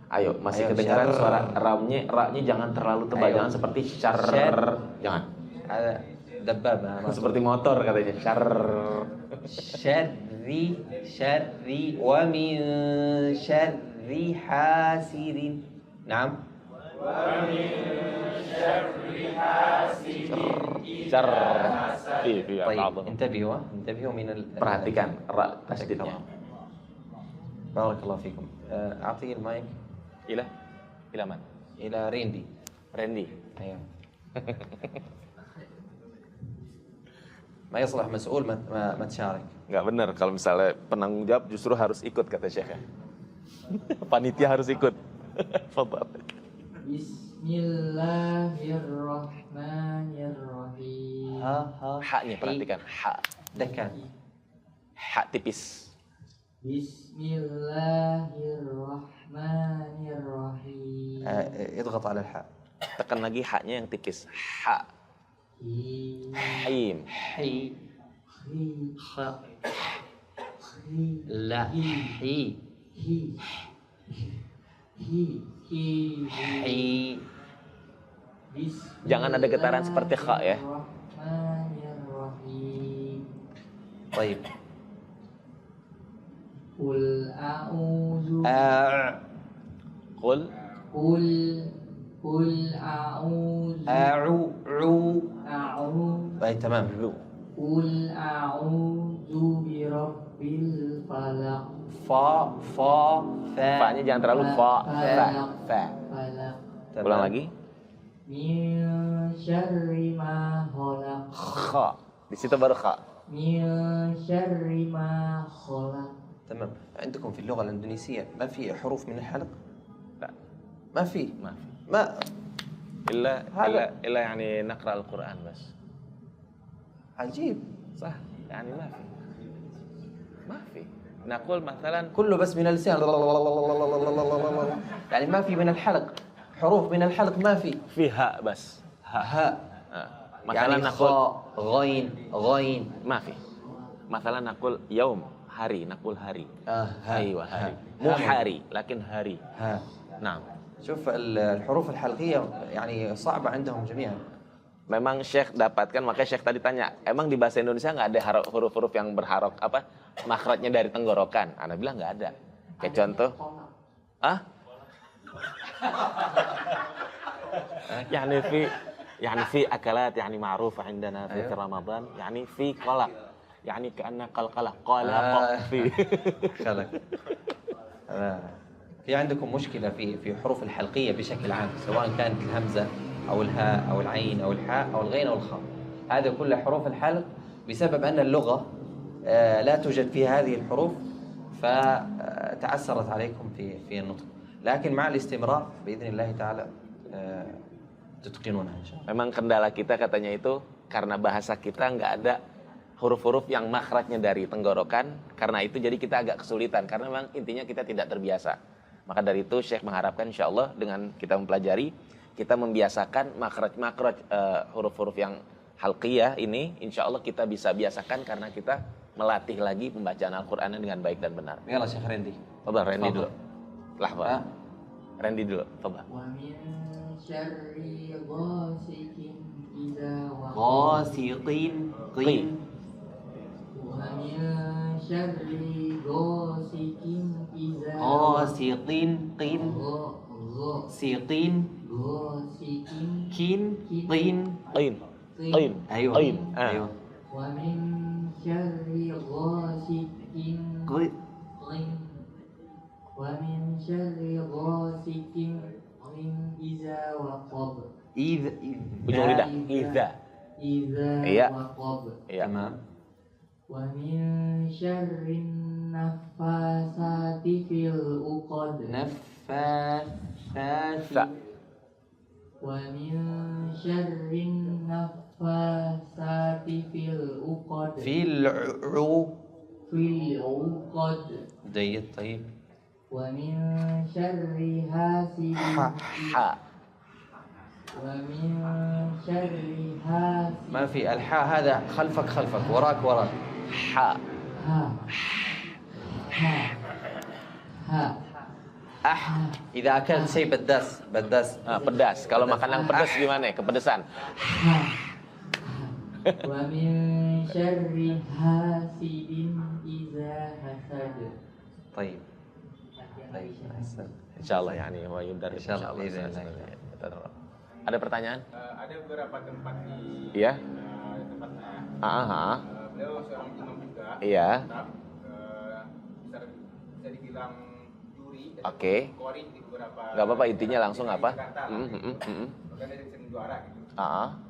Ayo, masih Ayo, kedengaran syarr. suara ra-nya jangan terlalu tebal, Ayo. jangan seperti syarr. Syarr. Jangan. هذا دبابة. Seperti motor katanya, syarr. شري شري ومن شر حاسد. نعم. Syarr. طيب انتبهوا من Perhatikan ra tasdidnya. بارك الله فيكم. أعطي المايك Ila man? إلى ريندي. Randy. أيوه. ما يصلح مسؤول ما تشارك. Nggak benar kalau misalnya penanggung jawab justru harus ikut kata Syekh. Panitia harus ikut. Fadhal. Bismillahirrahmanirrahim. Ha-nya perhatikan, ha. دكان. Ha tipis. Bismillahirrahmanirrahim. اضغط على الحاء. Tekan lagi ha-nya yang tipis. Ha. Him. حي. Hi. خ. لا. حي. Hi. حي. Jangan ada getaran seperti kha ya. Bismillahirrahmanirrahim. طيب. Qul a'udzu Qul Qul a'udzu أعو. أي تمام. Qul a'udzu birabbil falaq. فا فا فا. fa-nya jangan terlalu fa. Fa. Falaq. Ulang lagi. Min syarri ma khalaq. Kha. Di situ baru kha. Min syarri ma khalaq. تمام. عندكم في اللغة الإندونيسية ما في حروف من الحلق؟ لا. ما في. ما في. ما إلا يعني نقرأ القرآن بس. عجيب. صح. يعني ما في. نقول مثلا كله بس من اللسان. يعني ما في من الحلق حروف من الحلق ما في. في هاء بس. هاء. مثلا يعني نقول خاء غين غين. ما في. مثلا نقول يوم hari, نقول hari. أيوة hari. مو hari لكن hari. ها. نعم. شوف الحروف الحلقية يعني صعبة عندهم جميعا. Memang Syekh dapatkan, makanya Syekh tadi tanya, emang di bahasa Indonesia nggak ada huruf-huruf yang berharok apa makhrajnya dari tenggorokan? Ana bilang nggak ada. Kayak contoh, يعني في أكلات يعني معروفة عندنا في رمضان يعني في قلق يعني كأنه قلقلة في خلق. في عندكم مشكلة في حروف الحلقية بشكل عام، سواء كانت الهمزة أو الهاء أو العين أو الحاء أو الغين أو الخاء. هذه كلها حروف الحلق بسبب أن اللغة لا توجد فيها هذه الحروف، فتعثرت عليكم في النطق. لكن مع الاستمرار بإذن الله تعالى تتقنونها إن شاء الله. Memang kendala kita katanya itu karena bahasa kita nggak ada huruf-huruf yang makhrajnya dari tenggorokan. Karena itu jadi kita agak kesulitan karena memang intinya kita tidak terbiasa. Maka dari itu Syekh mengharapkan insya Allah dengan kita mempelajari, kita membiasakan makhraj-makhraj huruf-huruf yang halqiyah ini, insya Allah kita bisa biasakan karena kita melatih lagi pembacaan Al-Quran dengan baik dan benar. يلا شيخ رندي. Coba Randy dulu. Lah, Randy dulu, coba. Wa min syarri ghasiqin idza waqab. غاسقين قين. Wa min syarri ghasiqin idza غاسقين قين. سيقين ghasiqin كين قين. Qain. أيوة. Qain. أيوة. wa min syarri ghasiqin قين. wa min syarri ghasiqin idza waqab. إذا Ujung lidah. Iza. Idza Iya. waqab. Iya. تمام. ومن شر النفاثات في العقد نفاثات ومن شر النفاثات في العقد في العو في العقد جيد. طيب ومن شر حاسد حاء ومن شر حاسد ما في الحاء هذا خلفك وراك حاء ها ها ها إذا أكلت شيء بداس pedas. Kalau makan yang pedas gimana? Kepedesan. ومن شر حاسد إذا حسد. طيب أحسن. Insyaallah yani wa yudar Insyaallah, Ada pertanyaan? Ada beberapa tempat di Iya. tempat saya. Beliau seorang imam juga. Iya. Tetap, bisa dibilang juri. Oke. Kori di beberapa. Enggak apa-apa, intinya langsung di apa? Jakarta lah, Bahkan dia sering juara gitu.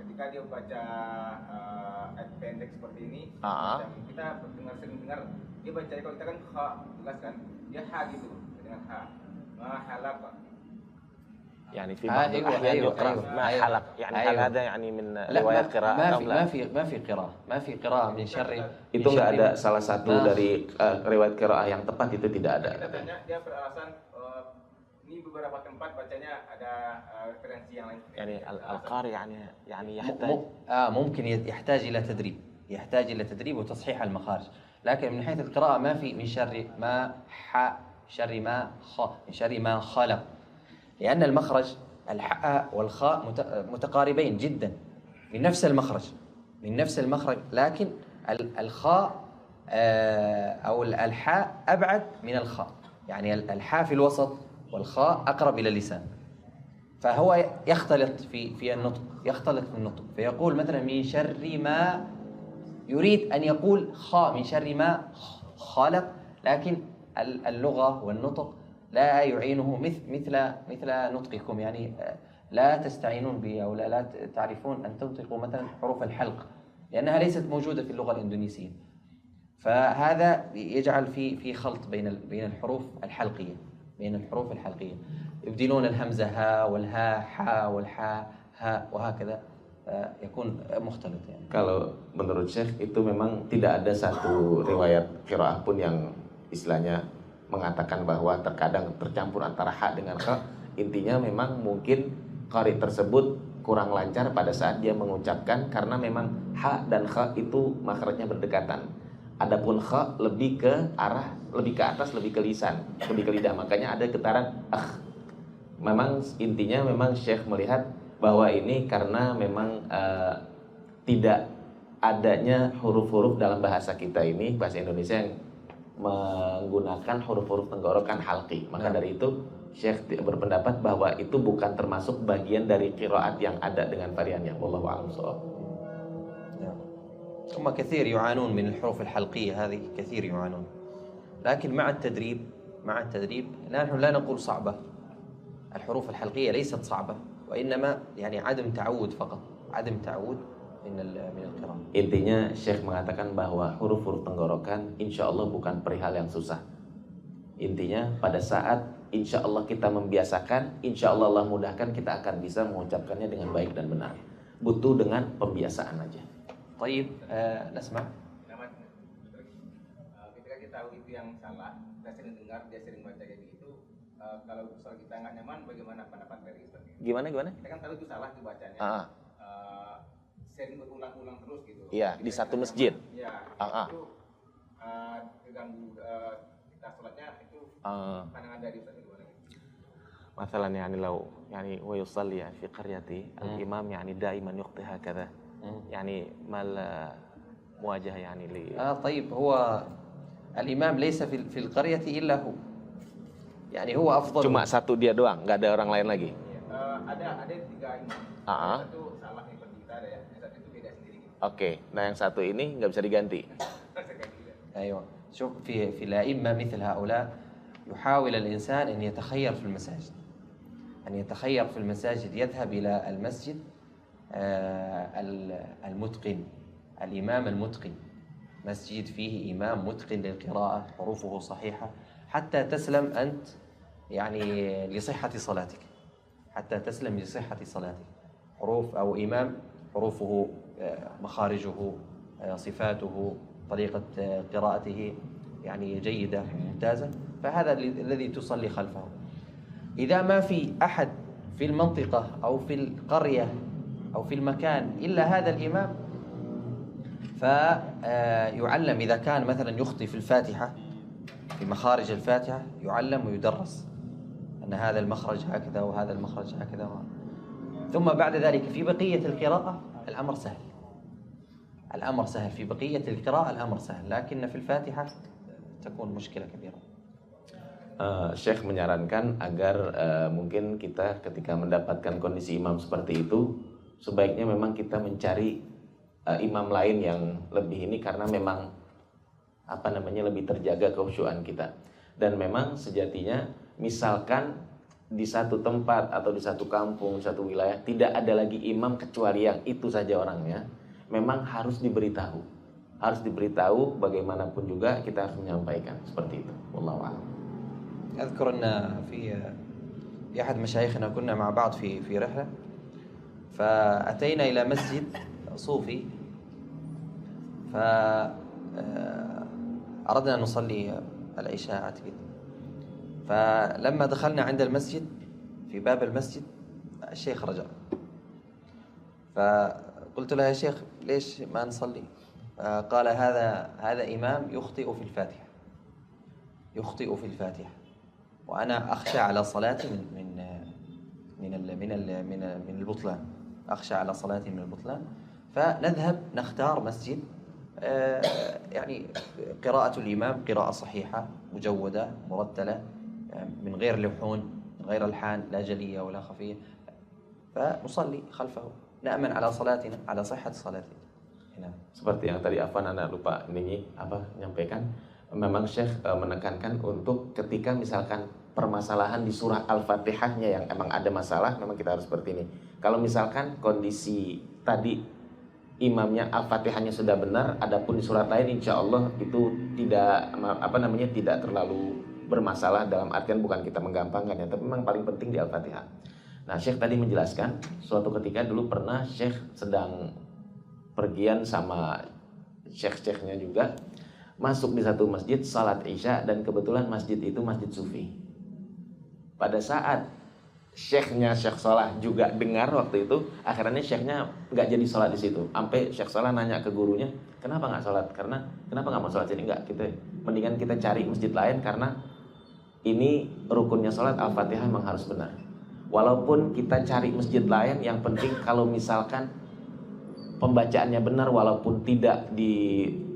Ketika dia baca ayat pendek seperti ini, macam kita sering dengar dia baca, kalau kita kan ha, jelas kan, dia ha gitu dengan ha. Mahalak. يعني في بعض الأحيان يقرأ ما حلق يعني هل هذا يعني من روايات قراءة أو لا؟ ما في قراءة من شر. Itu nggak ada salah satu dari riwayat qiraah yang tepat, itu tidak ada. Kita tanya, dia beralasan ini beberapa tempat bacanya ada referensi yang lain. يعني القارئ يعني يحتاج ممكن يحتاج إلى تدريب وتصحيح المخارج، لكن من حيث القراءة ما في من شر ما شر ما من شر ما خلق، لأن المخرج الحاء والخاء متقاربين جدا من نفس المخرج، لكن الخاء أو الحاء أبعد من الخاء، يعني الحاء في الوسط والخاء أقرب إلى اللسان، فهو يختلط في النطق، فيقول مثلا من شر ما، يريد أن يقول خاء من شر ما خلق، لكن اللغة والنطق لا يعينه مثل نطقكم، يعني لا تستعينون به أو لا تعرفون أن تنطقوا مثلا حروف الحلق، لأنها ليست موجودة في اللغة الإندونيسية، فهذا يجعل في خلط بين الحروف الحلقية، يبدلون الهمزة ها والها حا والحا ها وهكذا، يكون مختلط يعني. Kalau menurut Syekh itu memang tidak ada satu riwayat qiraah pun yang istilahnya mengatakan bahwa terkadang tercampur antara ha dengan kha. Intinya memang mungkin qari tersebut kurang lancar pada saat dia mengucapkan, karena memang ha dan kha itu makhrajnya berdekatan. Adapun kha lebih ke atas, lebih ke lisan, lebih ke lidah, makanya ada getaran Memang intinya memang Syekh melihat bahwa ini karena memang tidak adanya huruf-huruf dalam bahasa kita ini, bahasa Indonesia, yang menggunakan huruf-huruf tenggorokan halqi. Maka dari itu Syekh berpendapat bahwa itu bukan termasuk bagian dari qiraat yang ada dengan varian yang wallahu a'lam shawab. هم كثير يعانون من الحروف الحلقية هذه، كثير يعانون، لكن مع التدريب نحن لا نقول صعبة، الحروف الحلقية ليست صعبة، وإنما يعني عدم تعود فقط، عدم تعود من القراءة. Intinya Syekh mengatakan bahwa huruf-huruf tenggorokan insya Allah bukan perihal yang susah. Intinya pada saat insya Allah kita membiasakan, insya Allah Allah mudahkan, kita akan bisa mengucapkannya dengan baik dan benar. Butuh dengan pembiasaan aja. طيب نسمع. Ketika kita tahu itu yang salah, kita sering dengar, dia sering baca kayak gitu. Kalau soal kita nggak nyaman, bagaimana pendapat dari Ustaz? Gimana? Kita kan tahu itu salah dibacanya. Sering berulang-ulang terus gitu. Iya, di satu masjid. Iya. Itu terganggu kita sholatnya, itu pandangan dari Ustaz gimana? مثلا يعني لو يعني هو يصلي يعني في قريته الإمام يعني دائما يخطئ هكذا يعني ما المواجهة يعني طيب هو الإمام ليس في القرية إلا هو، يعني هو أفضل. Cuma satu dia doang, nggak ada orang lain lagi. Ada 3 imam. Satu salah seperti kita ada ya, yang satu itu beda sendiri. Oke, nah yang satu ini nggak bisa diganti. أيوة، شوف في الأئمة مثل هؤلاء يحاول الإنسان أن يتخير في المساجد، يذهب إلى المسجد المتقن، الإمام المتقن، مسجد فيه إمام متقن للقراءة حروفه صحيحة حتى تسلم أنت يعني لصحة صلاتك، حتى تسلم لصحة صلاتك. حروف أو إمام حروفه مخارجه صفاته طريقة قراءته يعني جيدة ممتازة، فهذا الذي تصلي خلفه. إذا ما في أحد في المنطقة أو في القرية أو في المكان إلا هذا الإمام، فيعلم إذا كان مثلا يخطي في الفاتحة في مخارج الفاتحة يعلم ويدرس أن هذا المخرج هكذا وهذا المخرج هكذا. ثم بعد ذلك في بقية القراءة الأمر سهل، الأمر سهل في بقية القراءة الأمر سهل، لكن في الفاتحة تكون مشكلة كبيرة. Syekh menyarankan agar mungkin kita ketika mendapatkan kondisi imam seperti itu, sebaiknya memang kita mencari imam lain yang lebih ini, karena memang lebih terjaga kekhusyuan kita. Dan memang sejatinya misalkan di satu tempat atau di satu kampung, satu wilayah tidak ada lagi imam kecuali yang itu saja orangnya, memang harus diberitahu. Harus diberitahu, bagaimanapun juga kita harus menyampaikan seperti itu. Wallahu a'lam. أذكر أن في أحد مشايخنا كنا مع بعض في رحلة، فأتينا إلى مسجد صوفي، فأردنا أن نصلي العشاء أعتقد. فلما دخلنا عند المسجد في باب المسجد الشيخ رجع، فقلت له يا شيخ ليش ما نصلي؟ قال هذا إمام يخطئ في الفاتحة، يخطئ في الفاتحة، وأنا أخشى على صلاتي من البطلان، أخشى على صلاتي من البطلان. فنذهب نختار مسجد يعني قراءة الإمام قراءة صحيحة مجودة مرتلة من غير لحون، من غير ألحان، لا جلية ولا خفية، فنصلي خلفه نأمن على صلاتنا، على صحة صلاتنا. Seperti yang tadi Afwan anak lupa nyampaikan, memang Syekh menekankan untuk ketika misalkan permasalahan di surah Al-Fatihahnya yang emang ada masalah, memang kita harus seperti ini. Kalau misalkan kondisi tadi imamnya Al-Fatihahnya sudah benar, adapun di surat lain insya Allah itu tidak tidak terlalu bermasalah, dalam artian bukan kita menggampangkannya, tapi memang paling penting di Al-Fatihah. Nah, Syekh tadi menjelaskan suatu ketika dulu pernah Syekh sedang pergian sama Syekh-Syekhnya juga, masuk di satu masjid salat Isya, dan kebetulan masjid itu masjid sufi. Pada saat Syekhnya Syekh Salah juga dengar waktu itu, akhirnya Syekhnya nggak jadi sholat di situ. Sampai Syekh Salah nanya ke gurunya, kenapa nggak sholat? Kenapa nggak mau sholat sini? Nggak, mendingan kita cari masjid lain, karena ini rukunnya sholat Al-Fatihah memang harus benar. Walaupun kita cari masjid lain, yang penting kalau misalkan pembacaannya benar, walaupun tidak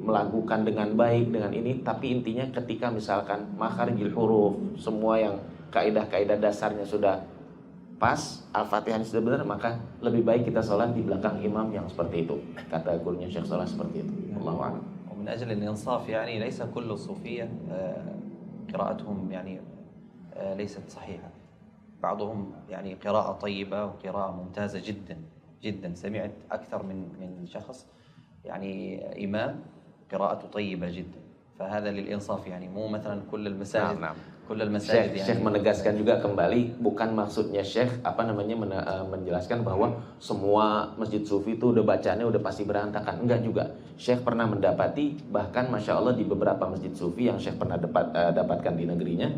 melakukan dengan baik dengan ini, tapi intinya ketika misalkan makharijul huruf, semua yang kaidah-kaidah dasarnya sudah pas, Al-Fatihah sudah benar, maka lebih baik kita sholat di belakang imam yang seperti itu. Kata gurunya Syekh Salah seperti itu. Allahu a'lam. ومن أجل الإنصاف يعني ليس كل الصوفية قراءتهم يعني ليست صحيحة، بعضهم يعني قراءة طيبة وقراءة ممتازة جدا جدا. سمعت أكثر من شخص يعني إمام قراءته طيبة جدا، فهذا للإنصاف يعني مو مثلا كل المساجد. Syekh menegaskan juga kembali, bukan maksudnya Syekh menjelaskan bahwa semua masjid sufi itu udah bacaannya udah pasti berantakan. Enggak juga. Syekh pernah mendapati, bahkan Masya Allah di beberapa masjid sufi yang Syekh pernah dapatkan di negerinya,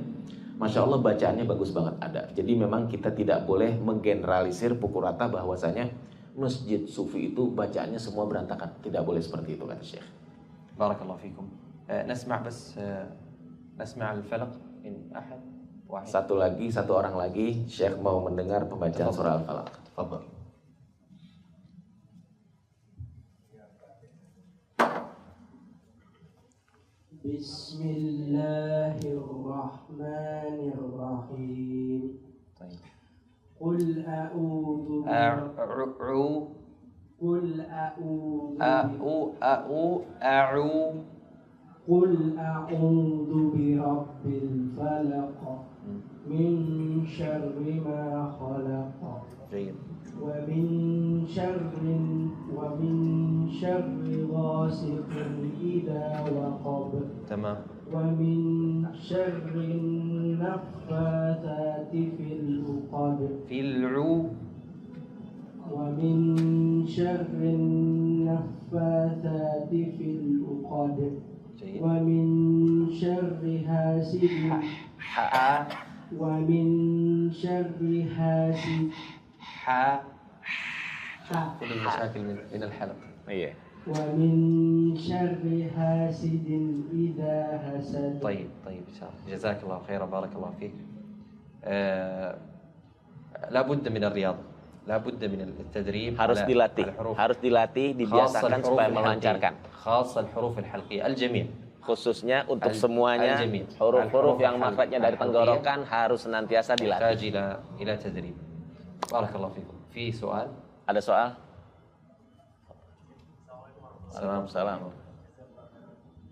Masya Allah bacaannya bagus banget ada. Jadi memang kita tidak boleh menggeneralisir pukul rata bahwasanya masjid sufi itu bacaannya semua berantakan. Tidak boleh seperti itu, kata Syekh. Barakallahu fikum. Nasma' al-falaq. Satu orang lagi, Syekh mau mendengar pembacaan surah Al-Falaq. Fadhal. Bismillahirrahmanirrahim. Qul a'udzu قل أعوذ برب الفلق من شر ما خلق ومن شر شر غاسق إذا وقب تمام. ومن شر النفاثات في العقد ومن شر النفاثات في العقد ومن شر حاسد ومن شر حاسد كل المشاكل من الحلق. ومن شر حاسد إذا حسد. طيب إن شاء الله. جزاك الله خيرا، بارك الله فيك. لا بد من الرياضة، لا بد من التدريب. Harus dilatih, dibiasakan supaya melancarkan. خاصة الحروف الحلقية الجميع. Khususnya untuk semuanya huruf-huruf yang makhrajnya dari tenggorokan harus senantiasa dilatih. يحتاج إلى تدريب. بارك الله فيكم. في سؤال؟ Ada soal? Salam.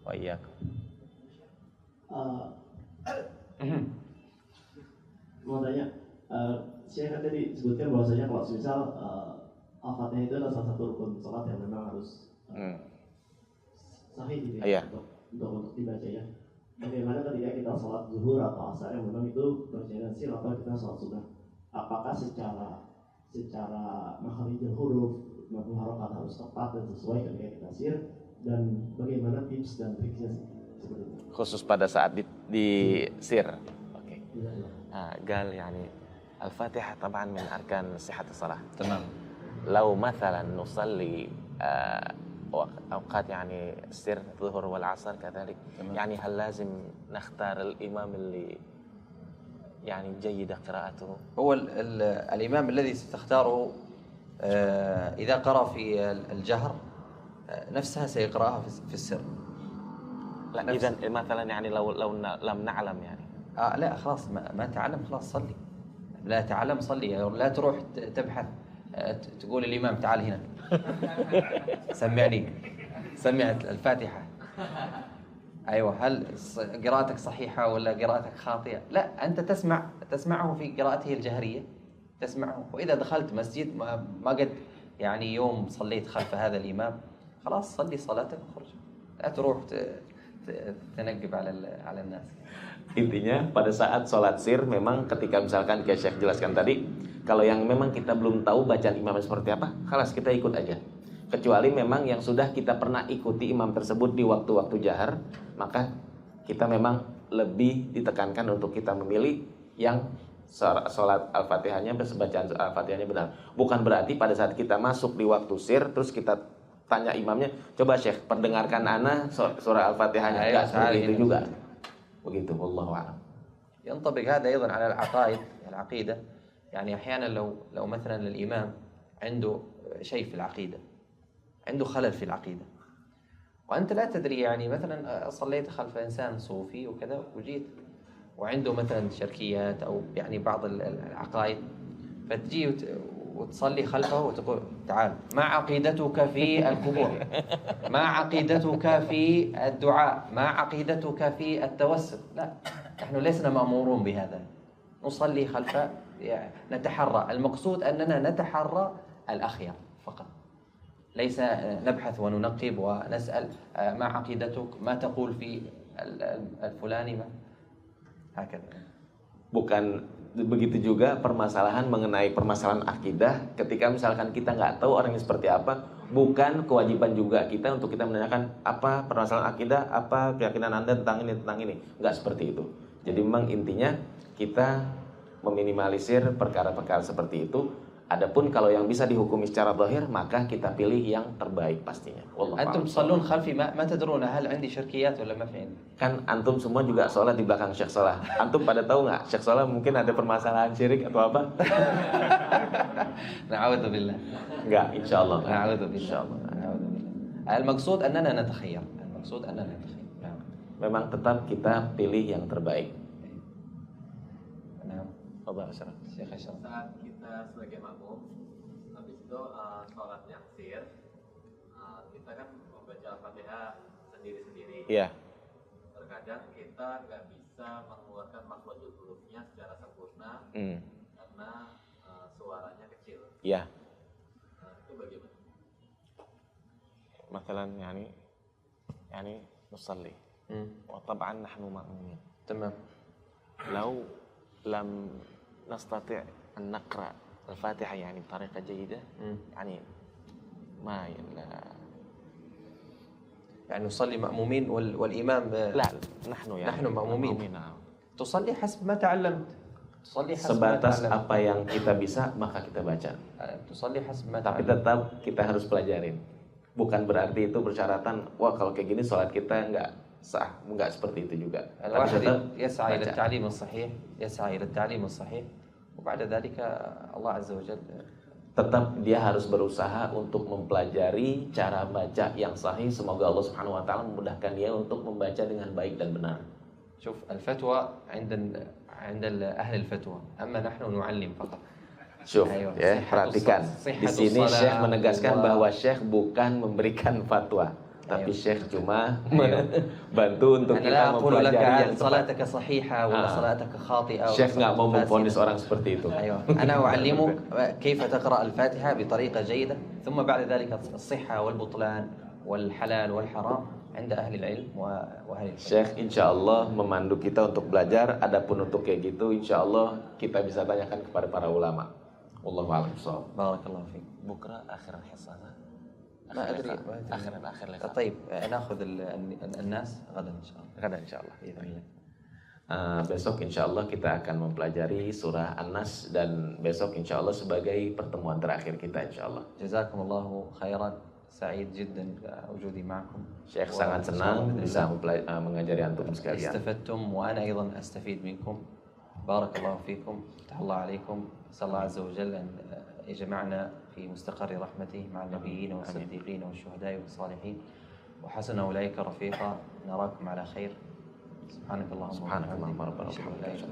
Wa iyyak. Mau tanya, saya kan tadi sebutkan bahwasanya kalau misal Al-Fatihah itu adalah salah satu rukun sholat yang memang harus sahih gitu ya, untuk dibaca ya. Bagaimana ketika kita sholat zuhur atau asar yang memang itu berjalan sir atau kita sholat sunnah, apakah secara makharijul huruf maupun harokat harus tepat dan sesuai ketika kita sir, dan bagaimana tips dan triknya seperti itu? Khusus pada saat di sir. Oke. قال يعني الفاتحة طبعا من أركان صحة الصلاة. تمام. لو مثلا نصلي أوقات يعني السر الظهر والعصر كذلك، يعني هل لازم نختار الإمام اللي يعني جيدة قراءته؟ هو الإمام الذي ستختاره إذا قرأ في الجهر نفسها سيقرأها في السر. لا إذا مثلا يعني لو لم نعلم يعني لا خلاص ما تعلم خلاص صلي. لا تعلم صلي، لا تروح تبحث تقول الإمام تعال هنا سمع الفاتحة. أيوة، هل قراءتك صحيحة ولا قراءتك خاطئة؟ لا، أنت تسمعه في قراءته الجهرية، تسمعه. وإذا دخلت مسجد ما قد يعني يوم صليت خلف هذا الإمام، خلاص صلي صلاتك وخرج، لا تروح تنقب على الناس. Intinya pada saat sholat sir memang ketika misalkan kayak Syekh jelaskan tadi, kalau yang memang kita belum tahu bacaan imamnya seperti apa, khalas kita ikut aja. Kecuali memang yang sudah kita pernah ikuti imam tersebut di waktu-waktu jahar, maka kita memang lebih ditekankan untuk kita memilih yang sholat Al-Fatihahnya, bacaan Al-Fatihahnya benar. Bukan berarti pada saat kita masuk di waktu sir terus kita tanya imamnya, coba Syekh perdengarkan ana surah Al-Fatihahnya. Enggak seperti itu juga. Begitu, wallahu a'lam. ينطبق هذا أيضا على العقيدة. يعني أحيانا لو مثلا الإمام عنده شيء في العقيدة، عنده خلل في العقيدة، وأنت لا تدري، يعني مثلا صليت خلف إنسان صوفي وكذا وجيت وعنده مثلا شركيات أو يعني بعض العقائد، فتجي وتصلي خلفه وتقول تعال ما عقيدتك في القبور، ما عقيدتك في الدعاء، ما عقيدتك في التوسل. لا، نحن لسنا مأمورون بهذا، نصلي خلفه، نتحرى. المقصود أننا نتحرى الأخيار فقط، ليس نبحث وننقب ونسأل ما عقيدتك، ما تقول في الفلاني، هكذا. Bukan begitu juga permasalahan mengenai permasalahan akidah. Ketika misalkan kita nggak tahu orangnya seperti apa, bukan kewajiban juga kita untuk kita menanyakan apa permasalahan akidah, apa keyakinan Anda tentang ini, nggak seperti itu. Jadi memang intinya kita meminimalisir perkara-perkara seperti itu. Adapun kalau yang bisa dihukumi secara zahir, maka kita pilih yang terbaik pastinya. Antum تصلون خلفي ما تدرون هل عندي شركيات ولا ما في عندي. Kan antum semua juga sholat di belakang Syekh Salah. Antum pada tahu nggak Syekh Salah mungkin ada permasalahan syirik atau apa? نعوذ بالله. Enggak, insyaallah. نعوذ بالله. المقصود أننا نتخير. Memang tetap kita pilih yang terbaik. Saat kita sebagai makmum, habis itu sholat yang sir, kita kan membaca Al-Fatihah sendiri-sendiri. Iya. Terkadang kita nggak bisa mengeluarkan makhrajul hurufnya secara sempurna karena suaranya kecil. Iya. Itu bagaimana? مثلا يعني نصلي وطبعا نحن مأمومين تمام. لو لم نستطيع أن نقرأ الفاتحة يعني بطريقة جيدة يعني ما يعني نصلي مأمومين والإمام لا نحن مأمومين. تصلي حسب ما تعلمت. Sebatas apa yang kita bisa maka kita baca. Tapi tetap kita harus pelajarin. Bukan berarti itu persyaratan. Wah kalau kayak gini sholat kita nggak sah, nggak seperti itu juga. Tapi tetap يسعى إلى التعليم الصحيح يسعى إلى التعليم الصحيح وبعد ذلك الله عز وجل tetap dia harus berusaha untuk mempelajari cara baca yang sahih. Semoga Allah Subhanahu wa taala memudahkan dia untuk membaca dengan baik dan benar. شوف الفتوى عند أهل الفتوى أما نحن نعلم فقط. Syuf, ya, perhatikan. Di sini Syekh menegaskan bahwa Syekh bukan memberikan fatwa, tapi Syekh cuma bantu untuk kita mempelajari yang tepat. Syekh nggak mau memvonis orang seperti itu. أنا أعلمك كيف تقرأ الفاتحة بطريقة جيدة ثم بعد ذلك الصحة والبطلان والحلال والحرام عند أهل العلم وأهل الفقه. Syekh insya Allah memandu kita untuk belajar. Adapun untuk kayak gitu, insya Allah kita bisa tanyakan kepada para ulama. Wallahu a'lam bishawab. بارك الله فيك. بكرة آخر الحصة ما أدري آخر لقاء. طيب نأخذ الناس غدا إن شاء الله. غدا إن شاء الله بإذن الله. Besok insya Allah kita akan mempelajari surah An-Nas dan besok insya Allah sebagai pertemuan terakhir kita insya Allah. جزاكم الله خيرا. سعيد جدا وجودي معكم. Syekh sangat senang bisa mengajari antum sekalian. استفدتم وأنا أيضا أستفيد منكم. بارك الله فيكم. فتح الله عليكم. أسأل الله عز وجل أن يجمعنا في مستقر رحمته مع النبيين والصديقين والشهداء والصالحين وحسن أولئك رفيقا. نراكم على خير. سبحانك اللهم وبحمدك. ربنا وبحمدك.